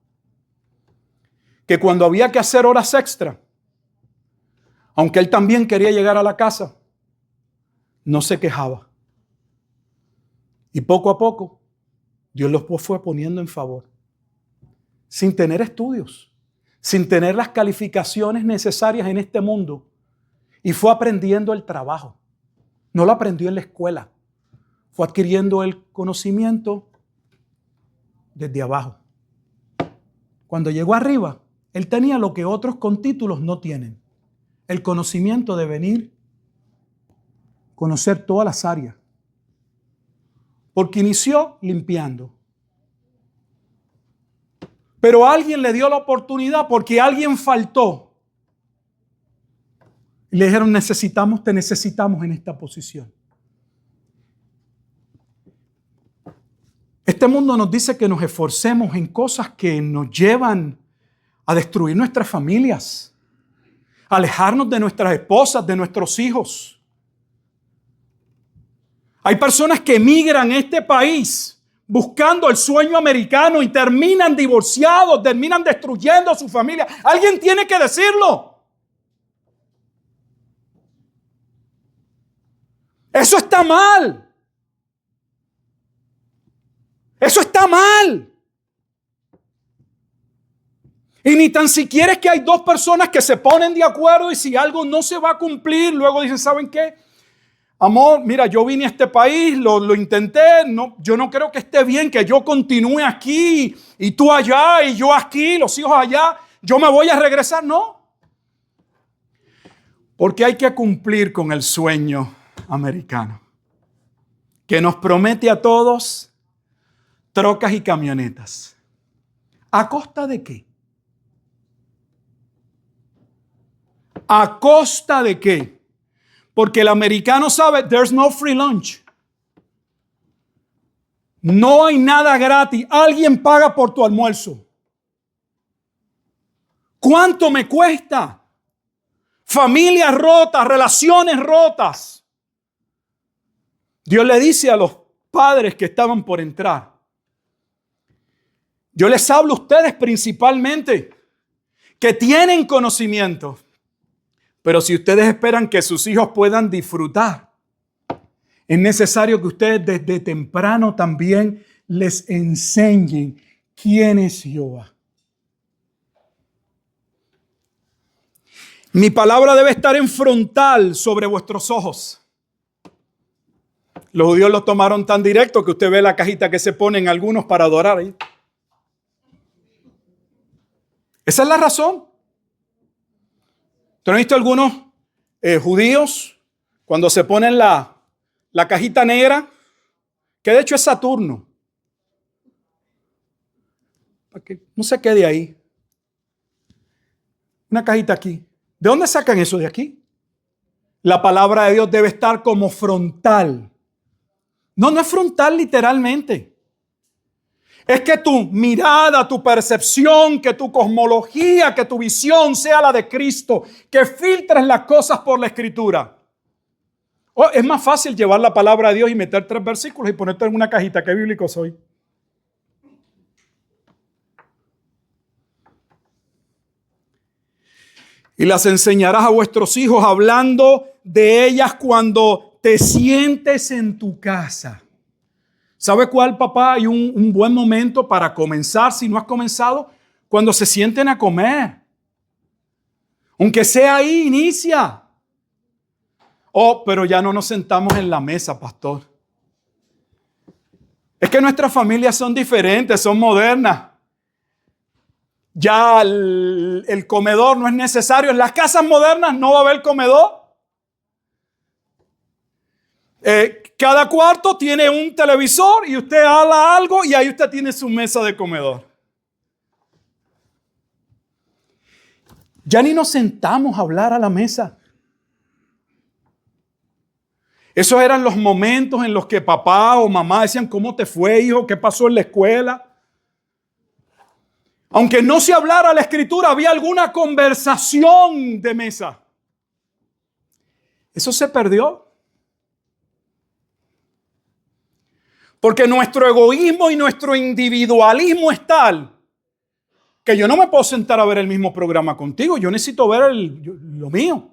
Que cuando había que hacer horas extra, aunque él también quería llegar a la casa, no se quejaba. Y poco a poco, Dios los fue poniendo en favor. Sin tener estudios, sin tener las calificaciones necesarias en este mundo y fue aprendiendo el trabajo. No lo aprendió en la escuela. Fue adquiriendo el conocimiento desde abajo. Cuando llegó arriba, él tenía lo que otros con títulos no tienen. El conocimiento de venir, conocer todas las áreas. Porque inició limpiando. Pero alguien le dio la oportunidad porque alguien faltó. Y le dijeron, te necesitamos en esta posición. Este mundo nos dice que nos esforcemos en cosas que nos llevan a destruir nuestras familias, a alejarnos de nuestras esposas, de nuestros hijos. Hay personas que emigran a este país buscando el sueño americano y terminan divorciados, terminan destruyendo a su familia. Alguien tiene que decirlo. Eso está mal. Eso está mal. Y ni tan siquiera es que hay dos personas que se ponen de acuerdo y si algo no se va a cumplir, luego dicen, ¿saben qué? Amor, mira, yo vine a este país, lo intenté, yo no creo que esté bien que yo continúe aquí y tú allá y yo aquí, los hijos allá, yo me voy a regresar. No. Porque hay que cumplir con el sueño americano que nos promete a todos trocas y camionetas. ¿A costa de qué? ¿A costa de qué? Porque el americano sabe, there's no free lunch. No hay nada gratis. Alguien paga por tu almuerzo. ¿Cuánto me cuesta? Familias rotas, relaciones rotas. Dios le dice a los padres que estaban por entrar, yo les hablo a ustedes principalmente que tienen conocimiento. Pero si ustedes esperan que sus hijos puedan disfrutar, es necesario que ustedes desde temprano también les enseñen quién es Jehová. Mi palabra debe estar en frontal sobre vuestros ojos. Los judíos lo tomaron tan directo que usted ve la cajita que se ponen algunos para adorar ahí. Esa es la razón. ¿Tú no has visto algunos judíos cuando se ponen la cajita negra? Que de hecho es Saturno. Para que no se quede ahí. Una cajita aquí. ¿De dónde sacan eso de aquí? La palabra de Dios debe estar como frontal. No es frontal literalmente. Es que tu mirada, tu percepción, que tu cosmología, que tu visión sea la de Cristo, que filtres las cosas por la Escritura. Es más fácil llevar la palabra de Dios y meter 3 versículos y ponerte en una cajita. ¿Qué bíblico soy? Y las enseñarás a vuestros hijos hablando de ellas cuando te sientes en tu casa. ¿Sabe cuál, papá? Hay un buen momento para comenzar, si no has comenzado, cuando se sienten a comer. Aunque sea ahí, inicia. Pero ya no nos sentamos en la mesa, pastor. Es que nuestras familias son diferentes, son modernas. Ya el comedor no es necesario. En las casas modernas no va a haber comedor. Cada cuarto tiene un televisor y usted habla algo y ahí usted tiene su mesa de comedor. Ya ni nos sentamos a hablar a la mesa. Esos eran los momentos en los que papá o mamá decían, ¿cómo te fue, hijo? ¿Qué pasó en la escuela? Aunque no se hablara la Escritura, había alguna conversación de mesa. Eso se perdió. Porque nuestro egoísmo y nuestro individualismo es tal que yo no me puedo sentar a ver el mismo programa contigo. Yo necesito ver lo mío.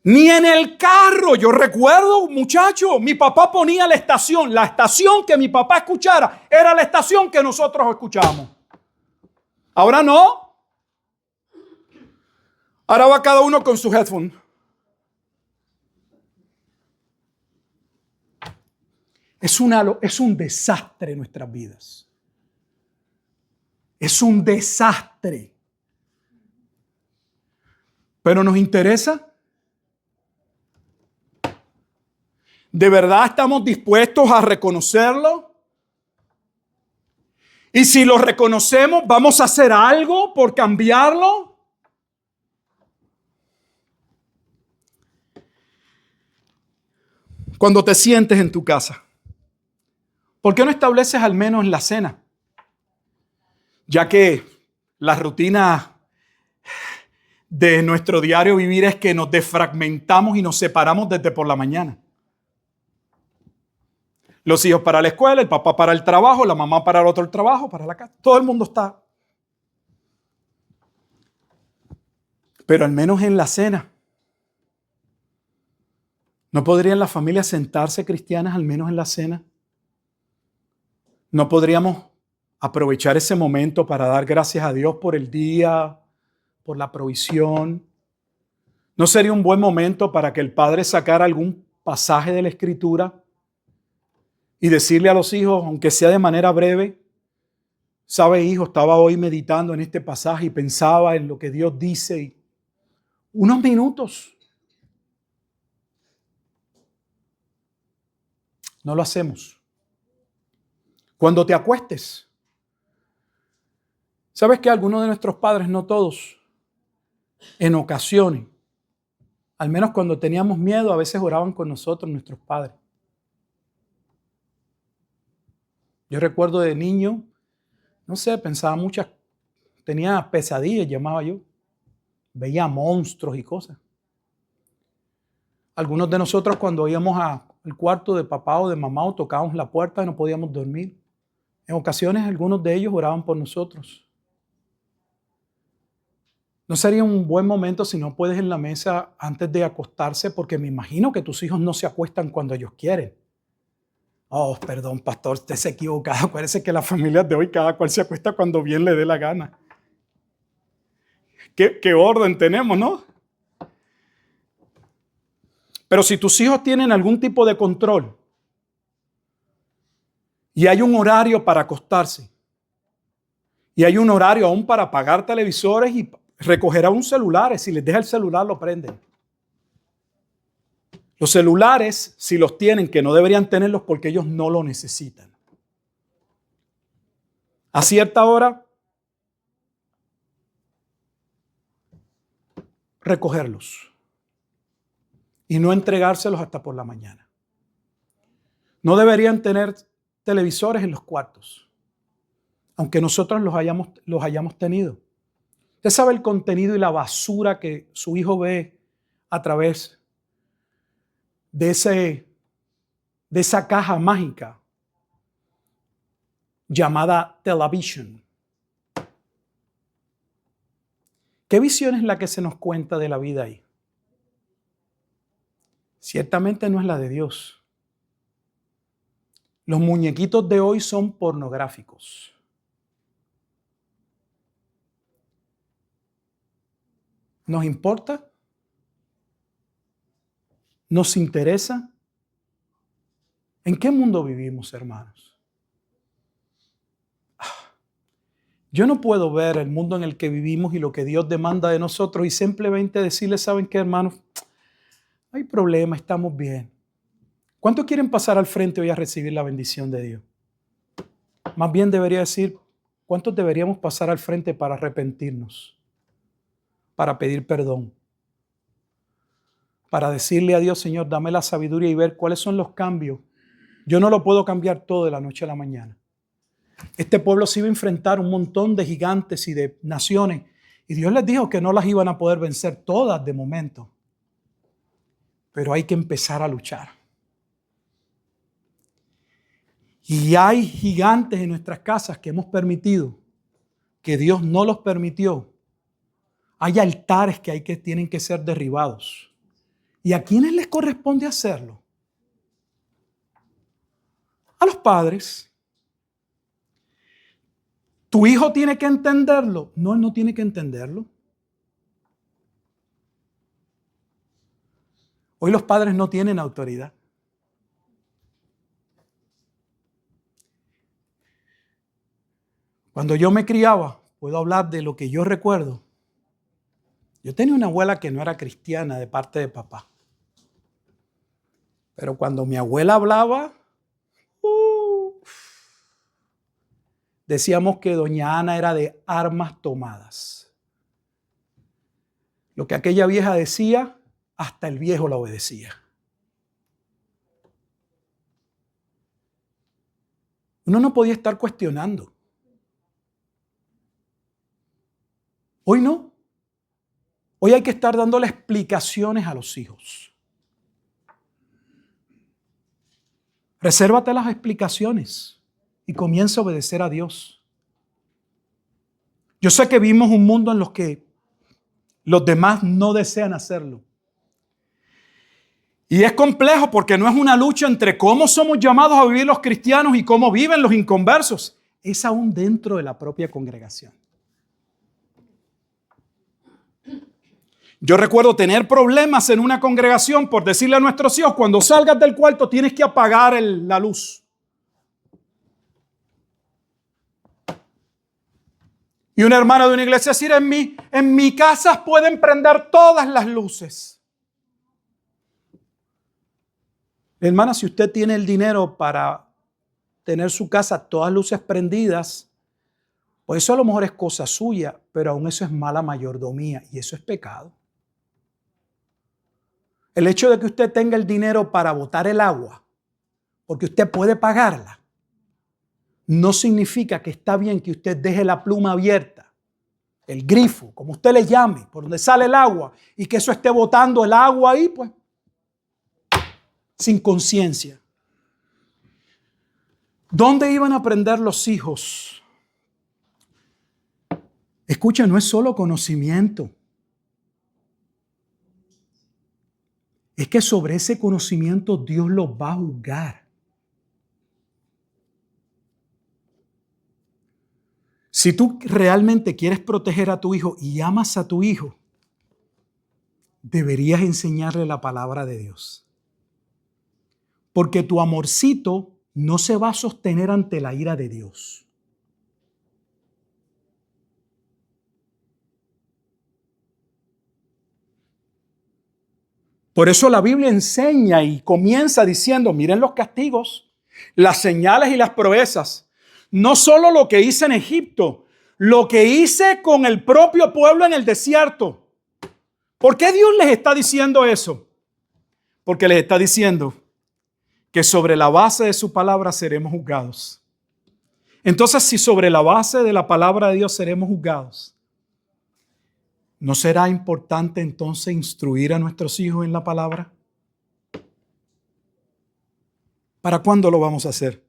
Ni en el carro. Yo recuerdo, muchacho, mi papá ponía la estación. La estación que mi papá escuchara era la estación que nosotros escuchamos. Ahora no. Ahora va cada uno con su headphone. Es un desastre en nuestras vidas. Es un desastre. Pero nos interesa. ¿De verdad estamos dispuestos a reconocerlo? Y si lo reconocemos, ¿vamos a hacer algo por cambiarlo? Cuando te sientes en tu casa, ¿por qué no estableces al menos la cena? Ya que la rutina de nuestro diario vivir es que nos desfragmentamos y nos separamos desde por la mañana. Los hijos para la escuela, el papá para el trabajo, la mamá para el otro trabajo, para la casa. Todo el mundo está. Pero al menos en la cena. ¿No podrían las familias sentarse cristianas al menos en la cena? ¿No podríamos aprovechar ese momento para dar gracias a Dios por el día, por la provisión? ¿No sería un buen momento para que el padre sacara algún pasaje de la Escritura y decirle a los hijos, aunque sea de manera breve, sabe, hijo, estaba hoy meditando en este pasaje y pensaba en lo que Dios dice? Y unos minutos. No lo hacemos. Cuando te acuestes, ¿sabes que algunos de nuestros padres, no todos, en ocasiones, al menos cuando teníamos miedo, a veces oraban con nosotros nuestros padres? Yo recuerdo de niño, no sé, pensaba muchas, tenía pesadillas, llamaba yo. Veía monstruos y cosas. Algunos de nosotros cuando íbamos al cuarto de papá o de mamá o tocábamos la puerta y no podíamos dormir. En ocasiones algunos de ellos oraban por nosotros. ¿No sería un buen momento si no puedes en la mesa antes de acostarse? Porque me imagino que tus hijos no se acuestan cuando ellos quieren. Oh, perdón, pastor, usted se ha equivocado. Parece que las familias de hoy cada cual se acuesta cuando bien le dé la gana. ¿Qué orden tenemos, no? Pero si tus hijos tienen algún tipo de control y hay un horario para acostarse y hay un horario aún para apagar televisores y recoger aún celulares, si les deja el celular lo prenden. Los celulares, si los tienen, que no deberían tenerlos porque ellos no lo necesitan. A cierta hora, recogerlos y no entregárselos hasta por la mañana. No deberían tener televisores en los cuartos, aunque nosotros los hayamos tenido. Usted sabe el contenido y la basura que su hijo ve a través de esa caja mágica llamada television. ¿Qué visión es la que se nos cuenta de la vida ahí? Ciertamente no es la de Dios. Los muñequitos de hoy son pornográficos. ¿Nos importa? ¿Nos interesa? ¿En qué mundo vivimos, hermanos? Yo no puedo ver el mundo en el que vivimos y lo que Dios demanda de nosotros y simplemente decirle, ¿saben qué, hermanos? No hay problema, estamos bien. ¿Cuántos quieren pasar al frente hoy a recibir la bendición de Dios? Más bien debería decir, ¿cuántos deberíamos pasar al frente para arrepentirnos? Para pedir perdón. Para decirle a Dios, Señor, dame la sabiduría y ver cuáles son los cambios. Yo no lo puedo cambiar todo de la noche a la mañana. Este pueblo se iba a enfrentar un montón de gigantes y de naciones. Y Dios les dijo que no las iban a poder vencer todas de momento. Pero hay que empezar a luchar. Y hay gigantes en nuestras casas que hemos permitido, que Dios no los permitió. Hay altares que tienen que ser derribados. ¿Y a quiénes les corresponde hacerlo? A los padres. ¿Tu hijo tiene que entenderlo? No, él no tiene que entenderlo. Hoy los padres no tienen autoridad. Cuando yo me criaba, puedo hablar de lo que yo recuerdo. Yo tenía una abuela que no era cristiana de parte de papá. Pero cuando mi abuela hablaba, decíamos que doña Ana era de armas tomadas. Lo que aquella vieja decía, hasta el viejo la obedecía. Uno no podía estar cuestionando. Hoy no. Hoy hay que estar dándole explicaciones a los hijos. Resérvate las explicaciones y comienza a obedecer a Dios. Yo sé que vivimos un mundo en el que los demás no desean hacerlo. Y es complejo porque no es una lucha entre cómo somos llamados a vivir los cristianos y cómo viven los inconversos. Es aún dentro de la propia congregación. Yo recuerdo tener problemas en una congregación por decirle a nuestros hijos, cuando salgas del cuarto tienes que apagar la luz. Y una hermana de una iglesia decir, en mi casa pueden prender todas las luces. Hermana, si usted tiene el dinero para tener su casa todas luces prendidas, pues eso a lo mejor es cosa suya, pero aún eso es mala mayordomía y eso es pecado. El hecho de que usted tenga el dinero para botar el agua, porque usted puede pagarla, no significa que está bien que usted deje la pluma abierta, el grifo, como usted le llame, por donde sale el agua, y que eso esté botando el agua ahí, pues, sin conciencia. ¿Dónde iban a aprender los hijos? Escucha, no es solo conocimiento. Es que sobre ese conocimiento Dios los va a juzgar. Si tú realmente quieres proteger a tu hijo y amas a tu hijo, deberías enseñarle la palabra de Dios. Porque tu amorcito no se va a sostener ante la ira de Dios. Por eso la Biblia enseña y comienza diciendo, miren los castigos, las señales y las proezas. No solo lo que hice en Egipto, lo que hice con el propio pueblo en el desierto. ¿Por qué Dios les está diciendo eso? Porque les está diciendo que sobre la base de su palabra seremos juzgados. Entonces, si sobre la base de la palabra de Dios seremos juzgados, ¿no será importante entonces instruir a nuestros hijos en la palabra? ¿Para cuándo lo vamos a hacer?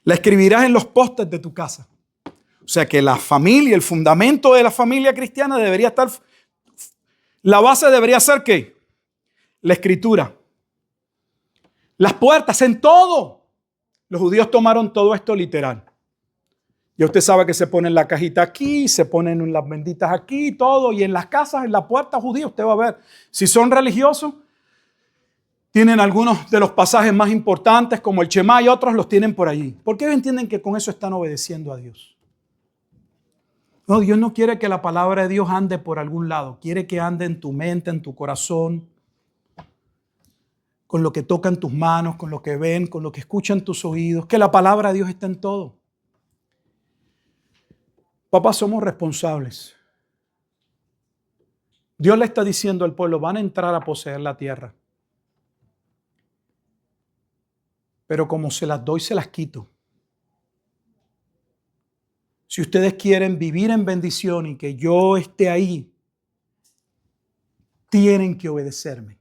La escribirás en los postes de tu casa. O sea que la familia, el fundamento de la familia cristiana debería estar, la base debería ser ¿qué? La escritura. Las puertas, en todo. Los judíos tomaron todo esto literal. Ya usted sabe que se ponen la cajita aquí, se ponen las benditas aquí, todo. Y en las casas, en la puerta judía, usted va a ver. Si son religiosos, tienen algunos de los pasajes más importantes, como el Shema, y otros los tienen por allí. Porque ellos entienden que con eso están obedeciendo a Dios. No, Dios no quiere que la palabra de Dios ande por algún lado. Quiere que ande en tu mente, en tu corazón, con lo que tocan tus manos, con lo que ven, con lo que escuchan tus oídos. Que la palabra de Dios está en todo. Papá, somos responsables. Dios le está diciendo al pueblo, van a entrar a poseer la tierra. Pero como se las doy, se las quito. Si ustedes quieren vivir en bendición y que yo esté ahí, tienen que obedecerme.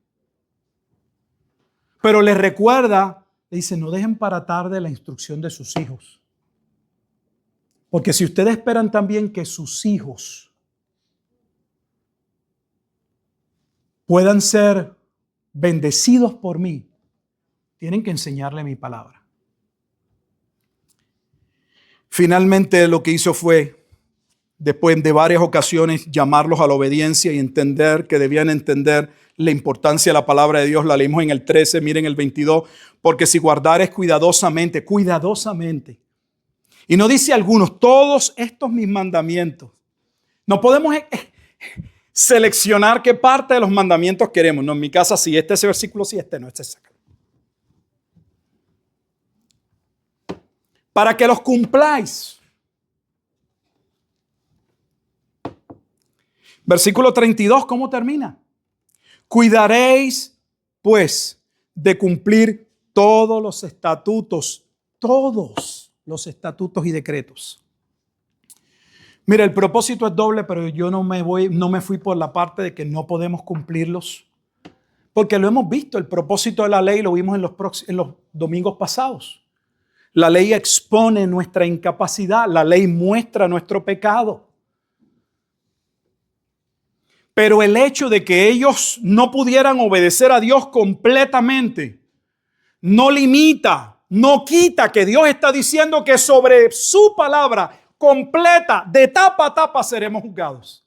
Pero les recuerda, le dice, no dejen para tarde la instrucción de sus hijos. Porque si ustedes esperan también que sus hijos puedan ser bendecidos por mí, tienen que enseñarle mi palabra. Finalmente lo que hizo fue, después de varias ocasiones, llamarlos a la obediencia y entender que debían entender la importancia de la palabra de Dios. La leímos en el 13, miren el 22. Porque si guardares cuidadosamente, y no dice algunos, todos estos mis mandamientos. No podemos seleccionar qué parte de los mandamientos queremos. No, en mi casa sí, ese versículo sí, no, este es acá. Para que los cumpláis. Versículo 32, ¿cómo termina? Cuidaréis, pues, de cumplir todos los estatutos y decretos. Mira, el propósito es doble, pero yo no me fui por la parte de que no podemos cumplirlos, porque lo hemos visto. El propósito de la ley lo vimos en los domingos pasados. La ley expone nuestra incapacidad, la ley muestra nuestro pecado. Pero el hecho de que ellos no pudieran obedecer a Dios completamente no limita, no quita que Dios está diciendo que sobre su palabra completa, de tapa a tapa, seremos juzgados.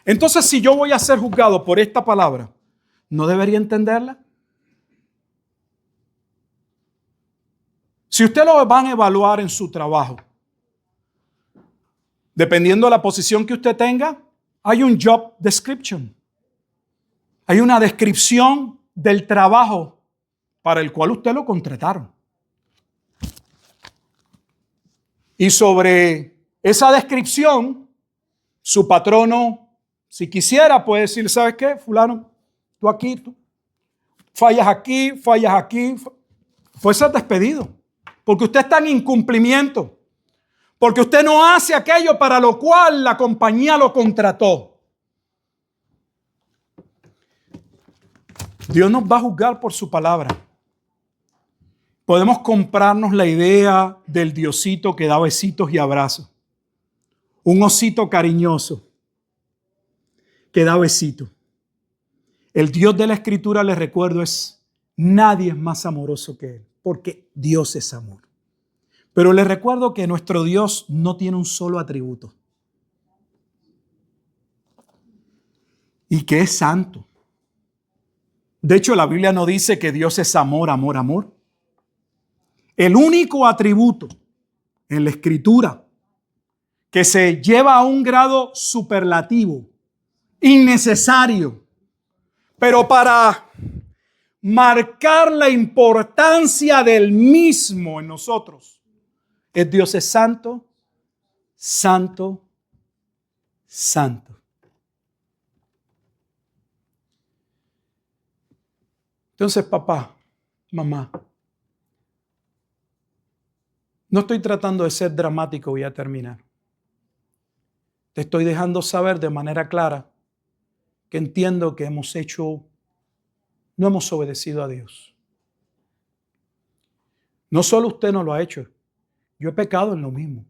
Entonces, si yo voy a ser juzgado por esta palabra, ¿no debería entenderla? Si usted lo van a evaluar en su trabajo, dependiendo de la posición que usted tenga, hay un job description. Hay una descripción del trabajo para el cual usted lo contrataron. Y sobre esa descripción, su patrono, si quisiera, puede decir, ¿sabes qué? Fulano, tú aquí, tú fallas aquí, puede ser despedido. Porque usted está en incumplimiento. Porque usted no hace aquello para lo cual la compañía lo contrató. Dios nos va a juzgar por su palabra. Podemos comprarnos la idea del Diosito que da besitos y abrazos. Un osito cariñoso que da besitos. El Dios de la Escritura, les recuerdo, nadie es más amoroso que Él, porque Dios es amor. Pero les recuerdo que nuestro Dios no tiene un solo atributo. Y que es santo. De hecho, la Biblia no dice que Dios es amor, amor, amor. El único atributo en la Escritura que se lleva a un grado superlativo, innecesario, pero para marcar la importancia del mismo en nosotros, es Dios es santo, santo, santo. Entonces, papá, mamá, no estoy tratando de ser dramático, voy a terminar. Te estoy dejando saber de manera clara que entiendo que no hemos obedecido a Dios. No solo usted no lo ha hecho, yo he pecado en lo mismo.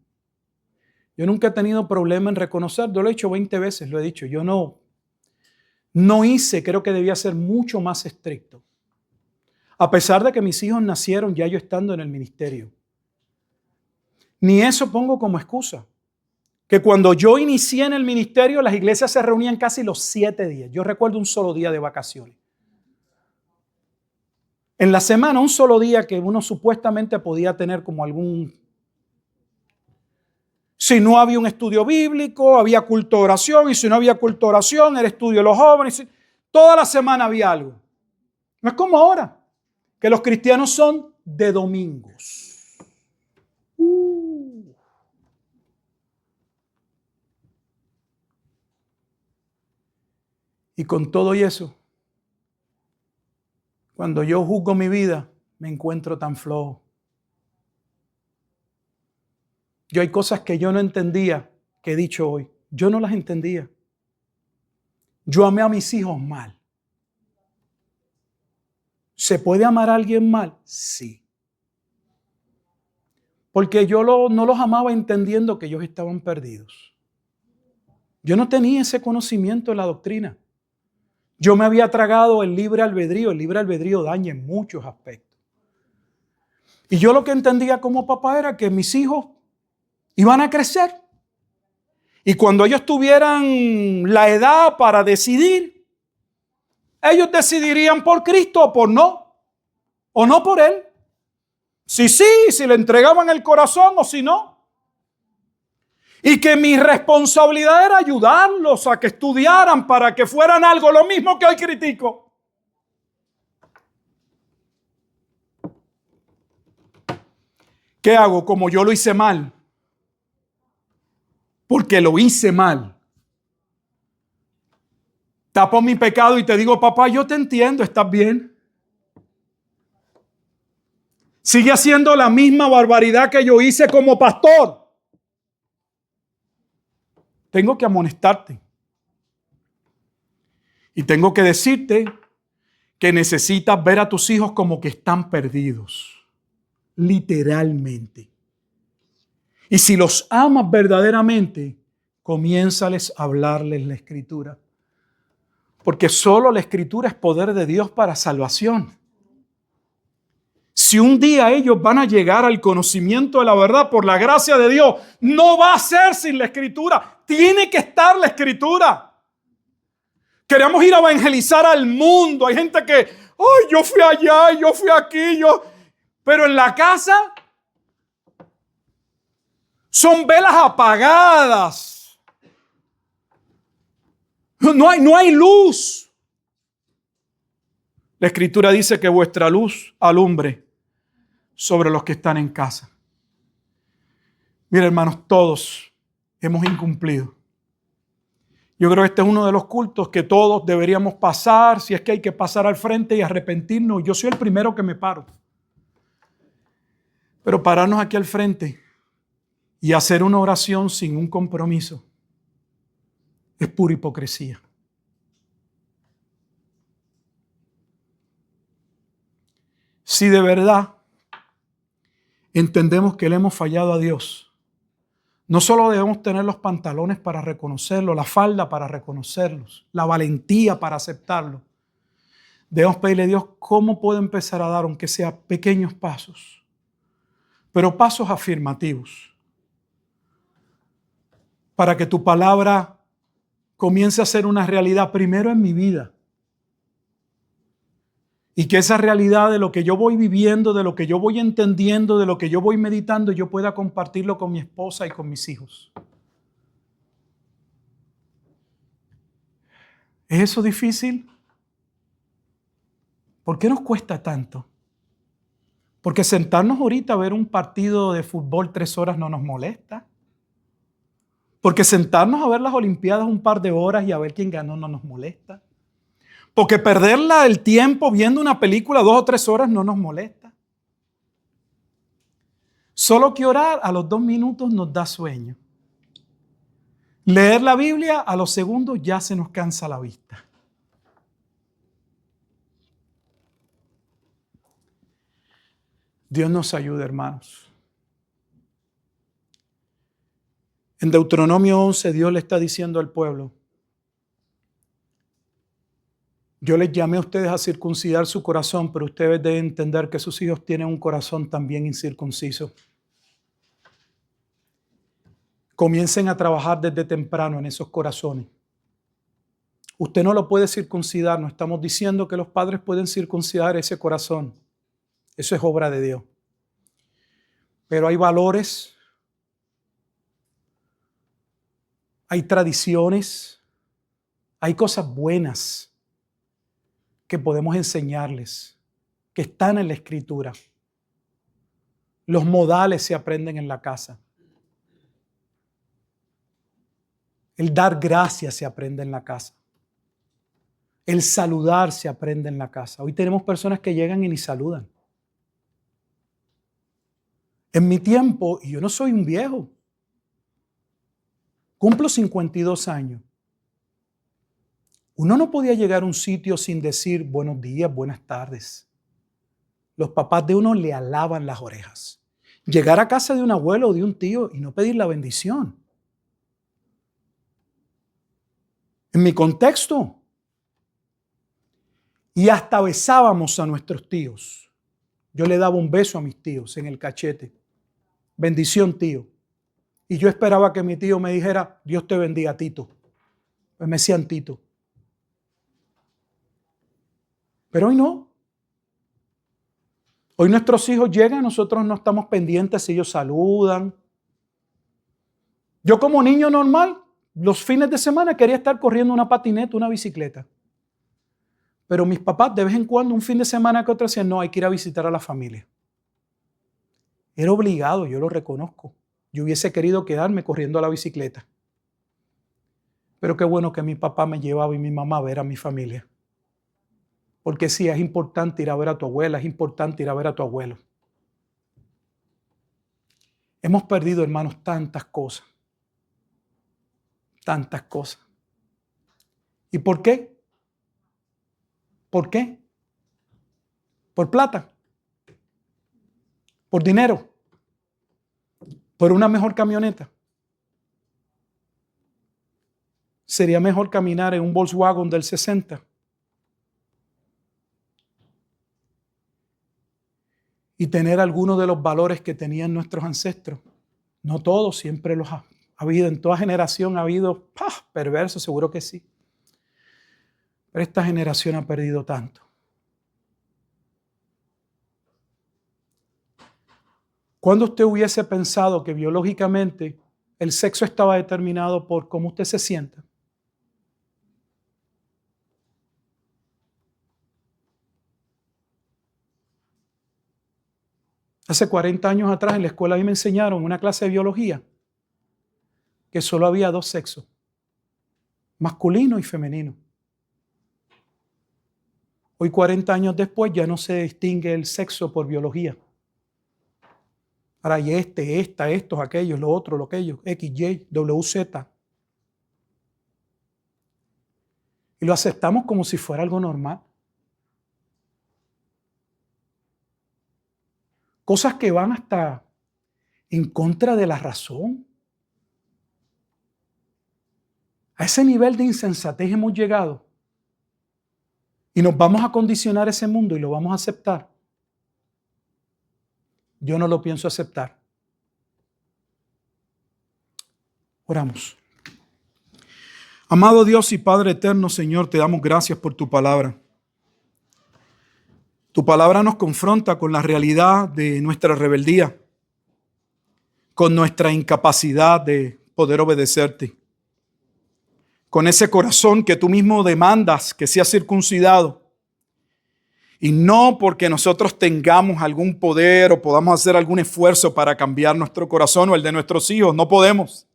Yo nunca he tenido problema en reconocer, yo lo he hecho 20 veces, lo he dicho. Yo no hice, creo que debía ser mucho más estricto. A pesar de que mis hijos nacieron ya yo estando en el ministerio. Ni eso pongo como excusa. Que cuando yo inicié en el ministerio, las iglesias se reunían casi los 7 días. Yo recuerdo un solo día de vacaciones. En la semana, un solo día que uno supuestamente podía tener como si no había un estudio bíblico, había culto de oración, y si no había culto de oración, era estudio de los jóvenes. Toda la semana había algo. No es como ahora, que los cristianos son de domingos. Y con todo y eso, cuando yo juzgo mi vida, me encuentro tan flojo. Yo hay cosas que yo no entendía, que he dicho hoy. Yo no las entendía. Yo amé a mis hijos mal. ¿Se puede amar a alguien mal? Sí. Porque yo no los amaba entendiendo que ellos estaban perdidos. Yo no tenía ese conocimiento de la doctrina. Yo me había tragado el libre albedrío. El libre albedrío daña en muchos aspectos. Y yo lo que entendía como papá era que mis hijos Iban a crecer. Y cuando ellos tuvieran la edad para decidir, ellos decidirían por Cristo o no por Él. Si sí, si le entregaban el corazón o si no. Y que mi responsabilidad era ayudarlos a que estudiaran para que fueran algo, lo mismo que hoy critico. ¿Qué hago? Como yo lo hice mal. Porque lo hice mal. Tapo mi pecado y te digo, papá, yo te entiendo, estás bien. Sigue haciendo la misma barbaridad que yo hice como pastor. Tengo que amonestarte. Y tengo que decirte que necesitas ver a tus hijos como que están perdidos. Literalmente. Y si los amas verdaderamente, comiénzales a hablarles la Escritura. Porque solo la Escritura es poder de Dios para salvación. Si un día ellos van a llegar al conocimiento de la verdad por la gracia de Dios, no va a ser sin la Escritura. Tiene que estar la Escritura. Queremos ir a evangelizar al mundo. Hay gente que, ay, yo fui allá, yo fui aquí, pero en la casa son velas apagadas. No hay luz. La Escritura dice que vuestra luz alumbre sobre los que están en casa. Mira, hermanos, todos hemos incumplido. Yo creo que este es uno de los cultos que todos deberíamos pasar, si es que hay que pasar al frente y arrepentirnos. Yo soy el primero que me paro. Pero pararnos aquí al frente y hacer una oración sin un compromiso es pura hipocresía. Si de verdad entendemos que le hemos fallado a Dios, no solo debemos tener los pantalones para reconocerlo, la falda para reconocerlos, la valentía para aceptarlo. Debemos pedirle a Dios cómo puedo empezar a dar, aunque sea pequeños pasos, pero pasos afirmativos, para que tu palabra comience a ser una realidad primero en mi vida. Y que esa realidad de lo que yo voy viviendo, de lo que yo voy entendiendo, de lo que yo voy meditando, yo pueda compartirlo con mi esposa y con mis hijos. ¿Es eso difícil? ¿Por qué nos cuesta tanto? Porque sentarnos ahorita a ver un partido de fútbol 3 horas no nos molesta. Porque sentarnos a ver las Olimpiadas un par de horas y a ver quién ganó no nos molesta. Porque perderla el tiempo viendo una película 2 o 3 horas no nos molesta. Solo que orar a los 2 minutos nos da sueño. Leer la Biblia a los segundos ya se nos cansa la vista. Dios nos ayude, hermanos. En Deuteronomio 11, Dios le está diciendo al pueblo: yo les llamé a ustedes a circuncidar su corazón, pero ustedes deben entender que sus hijos tienen un corazón también incircunciso. Comiencen a trabajar desde temprano en esos corazones. Usted no lo puede circuncidar, no estamos diciendo que los padres pueden circuncidar ese corazón. Eso es obra de Dios. Pero hay valores, hay tradiciones, hay cosas buenas que podemos enseñarles, que están en la Escritura. Los modales se aprenden en la casa. El dar gracias se aprende en la casa. El saludar se aprende en la casa. Hoy tenemos personas que llegan y ni saludan. En mi tiempo, y yo no soy un viejo, cumplo 52 años. Uno no podía llegar a un sitio sin decir buenos días, buenas tardes. Los papás de uno le alaban las orejas. Llegar a casa de un abuelo o de un tío y no pedir la bendición. En mi contexto. Y hasta besábamos a nuestros tíos. Yo le daba un beso a mis tíos en el cachete. Bendición, tío. Y yo esperaba que mi tío me dijera, Dios te bendiga, Tito. Pues me decían Tito. Pero hoy no. Hoy nuestros hijos llegan, nosotros no estamos pendientes si ellos saludan. Yo como niño normal, los fines de semana quería estar corriendo una patineta, una bicicleta. Pero mis papás de vez en cuando, un fin de semana que otro, decían, no, hay que ir a visitar a la familia. Era obligado, yo lo reconozco. Yo hubiese querido quedarme corriendo a la bicicleta. Pero qué bueno que mi papá me llevaba y mi mamá a ver a mi familia. Porque sí, es importante ir a ver a tu abuela, es importante ir a ver a tu abuelo. Hemos perdido, hermanos, tantas cosas. Tantas cosas. ¿Y por qué? ¿Por qué? ¿Por plata? ¿Por dinero? ¿Por una mejor camioneta? Sería mejor caminar en un Volkswagen del 60. Y tener algunos de los valores que tenían nuestros ancestros. No todos, siempre los ha habido. En toda generación ha habido perversos, seguro que sí. Pero esta generación ha perdido tanto. ¿Cuándo usted hubiese pensado que biológicamente el sexo estaba determinado por cómo usted se sienta? Hace 40 años atrás en la escuela a mí me enseñaron en una clase de biología que solo había dos sexos, masculino y femenino. Hoy 40 años después ya no se distingue el sexo por biología. Ahora hay estos, aquellos, lo otro, lo aquello, X, Y, W, Z. Y lo aceptamos como si fuera algo normal. Cosas que van hasta en contra de la razón. A ese nivel de insensatez hemos llegado. Y nos vamos a condicionar ese mundo y lo vamos a aceptar. Yo no lo pienso aceptar. Oramos. Amado Dios y Padre eterno, Señor, te damos gracias por tu palabra. Tu palabra nos confronta con la realidad de nuestra rebeldía, con nuestra incapacidad de poder obedecerte, con ese corazón que tú mismo demandas que sea circuncidado. Y no porque nosotros tengamos algún poder o podamos hacer algún esfuerzo para cambiar nuestro corazón o el de nuestros hijos, no podemos.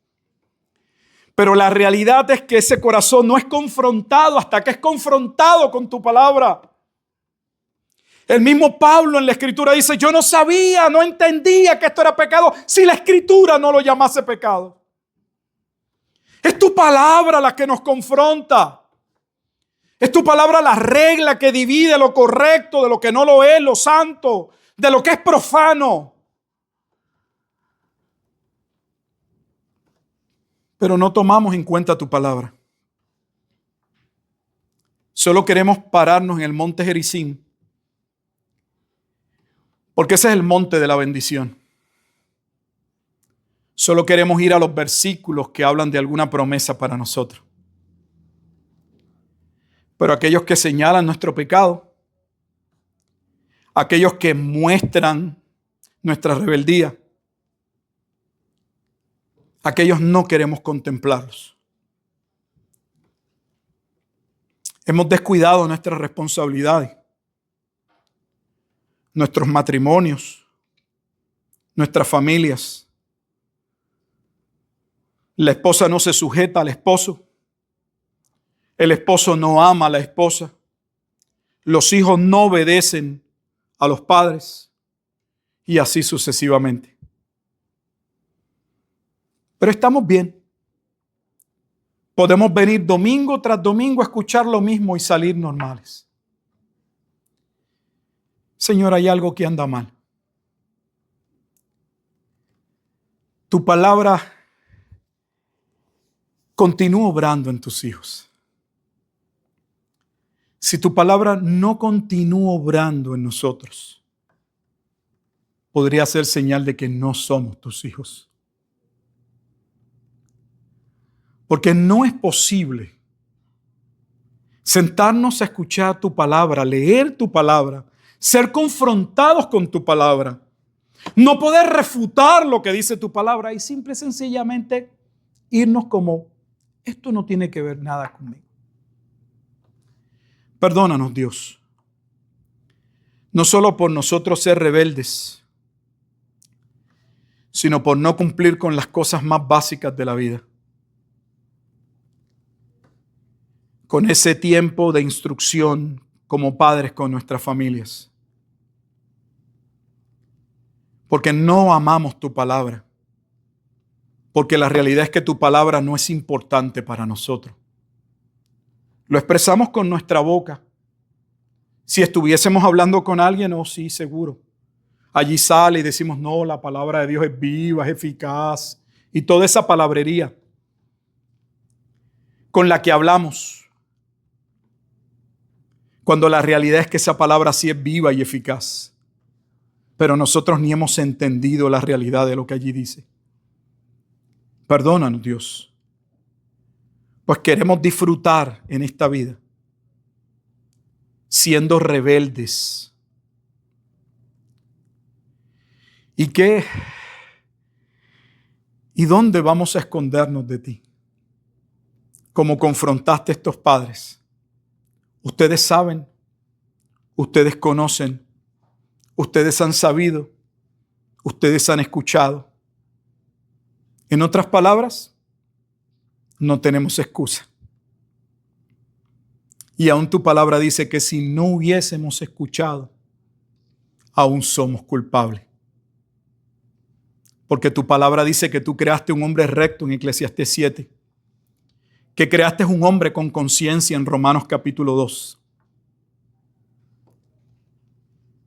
Pero la realidad es que ese corazón no es confrontado hasta que es confrontado con tu palabra. El mismo Pablo en la Escritura dice, yo no sabía, no entendía que esto era pecado si la Escritura no lo llamase pecado. Es tu palabra la que nos confronta. Es tu palabra la regla que divide lo correcto de lo que no lo es, lo santo, de lo que es profano. Pero no tomamos en cuenta tu palabra. Solo queremos pararnos en el monte Gerizim, porque ese es el monte de la bendición. Solo queremos ir a los versículos que hablan de alguna promesa para nosotros. Pero aquellos que señalan nuestro pecado, aquellos que muestran nuestra rebeldía, aquellos no queremos contemplarlos. Hemos descuidado nuestras responsabilidades, nuestros matrimonios, nuestras familias. La esposa no se sujeta al esposo. El esposo no ama a la esposa. Los hijos no obedecen a los padres. Y así sucesivamente. Pero estamos bien. Podemos venir domingo tras domingo a escuchar lo mismo y salir normales. Señor, hay algo que anda mal. Tu palabra continúa obrando en tus hijos. Si tu palabra no continúa obrando en nosotros, podría ser señal de que no somos tus hijos. Porque no es posible sentarnos a escuchar tu palabra, leer tu palabra, ser confrontados con tu palabra, no poder refutar lo que dice tu palabra y simple y sencillamente irnos como, esto no tiene que ver nada conmigo. Perdónanos, Dios, no solo por nosotros ser rebeldes, sino por no cumplir con las cosas más básicas de la vida. Con ese tiempo de instrucción como padres con nuestras familias. Porque no amamos tu palabra. Porque la realidad es que tu palabra no es importante para nosotros. Lo expresamos con nuestra boca. Si estuviésemos hablando con alguien, oh sí, seguro. Allí sale y decimos, no, la palabra de Dios es viva, es eficaz. Y toda esa palabrería con la que hablamos. Cuando la realidad es que esa palabra sí es viva y eficaz. Pero nosotros ni hemos entendido la realidad de lo que allí dice. Perdónanos, Dios. Pues queremos disfrutar en esta vida siendo rebeldes. ¿Y qué? ¿Y dónde vamos a escondernos de ti? Como confrontaste a estos padres. Ustedes saben, ustedes conocen, ustedes han sabido, ustedes han escuchado. En otras palabras, no tenemos excusa. Y aún tu palabra dice que si no hubiésemos escuchado, aún somos culpables. Porque tu palabra dice que tú creaste un hombre recto en Eclesiastés 7. Que creaste un hombre con conciencia en Romanos capítulo 2.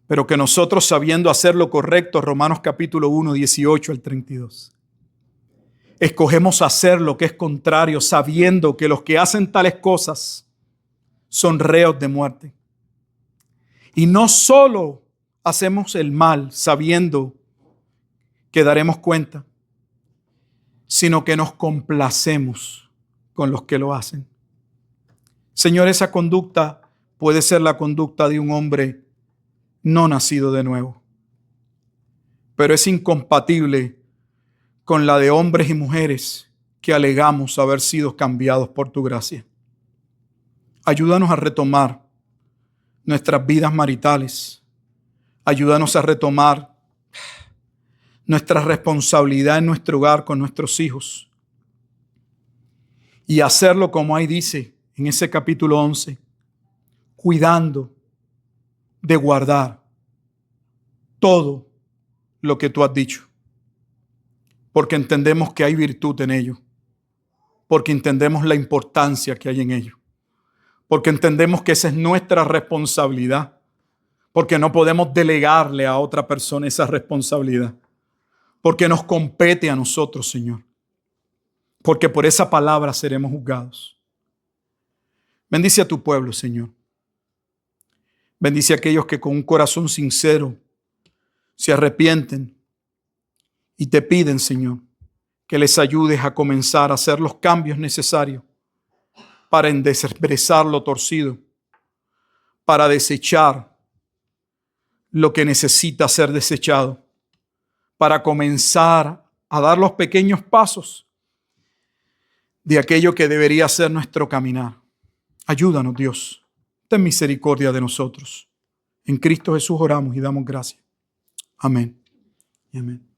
Pero que nosotros, sabiendo hacer lo correcto, Romanos capítulo 1, 18 al 32, escogemos hacer lo que es contrario, sabiendo que los que hacen tales cosas son reos de muerte. Y no solo hacemos el mal sabiendo que daremos cuenta, sino que nos complacemos con los que lo hacen. Señor, esa conducta puede ser la conducta de un hombre no nacido de nuevo, pero es incompatible con la de hombres y mujeres que alegamos haber sido cambiados por tu gracia. Ayúdanos a retomar nuestras vidas maritales. Ayúdanos a retomar nuestra responsabilidad en nuestro hogar con nuestros hijos. Y hacerlo como ahí dice en ese capítulo 11, cuidando de guardar todo lo que tú has dicho. Porque entendemos que hay virtud en ello. Porque entendemos la importancia que hay en ello. Porque entendemos que esa es nuestra responsabilidad. Porque no podemos delegarle a otra persona esa responsabilidad. Porque nos compete a nosotros, Señor. Porque por esa palabra seremos juzgados. Bendice a tu pueblo, Señor. Bendice a aquellos que con un corazón sincero se arrepienten y te piden, Señor, que les ayudes a comenzar a hacer los cambios necesarios para enderezar lo torcido, para desechar lo que necesita ser desechado, para comenzar a dar los pequeños pasos de aquello que debería ser nuestro caminar. Ayúdanos, Dios. Ten misericordia de nosotros. En Cristo Jesús oramos y damos gracias. Amén y amén.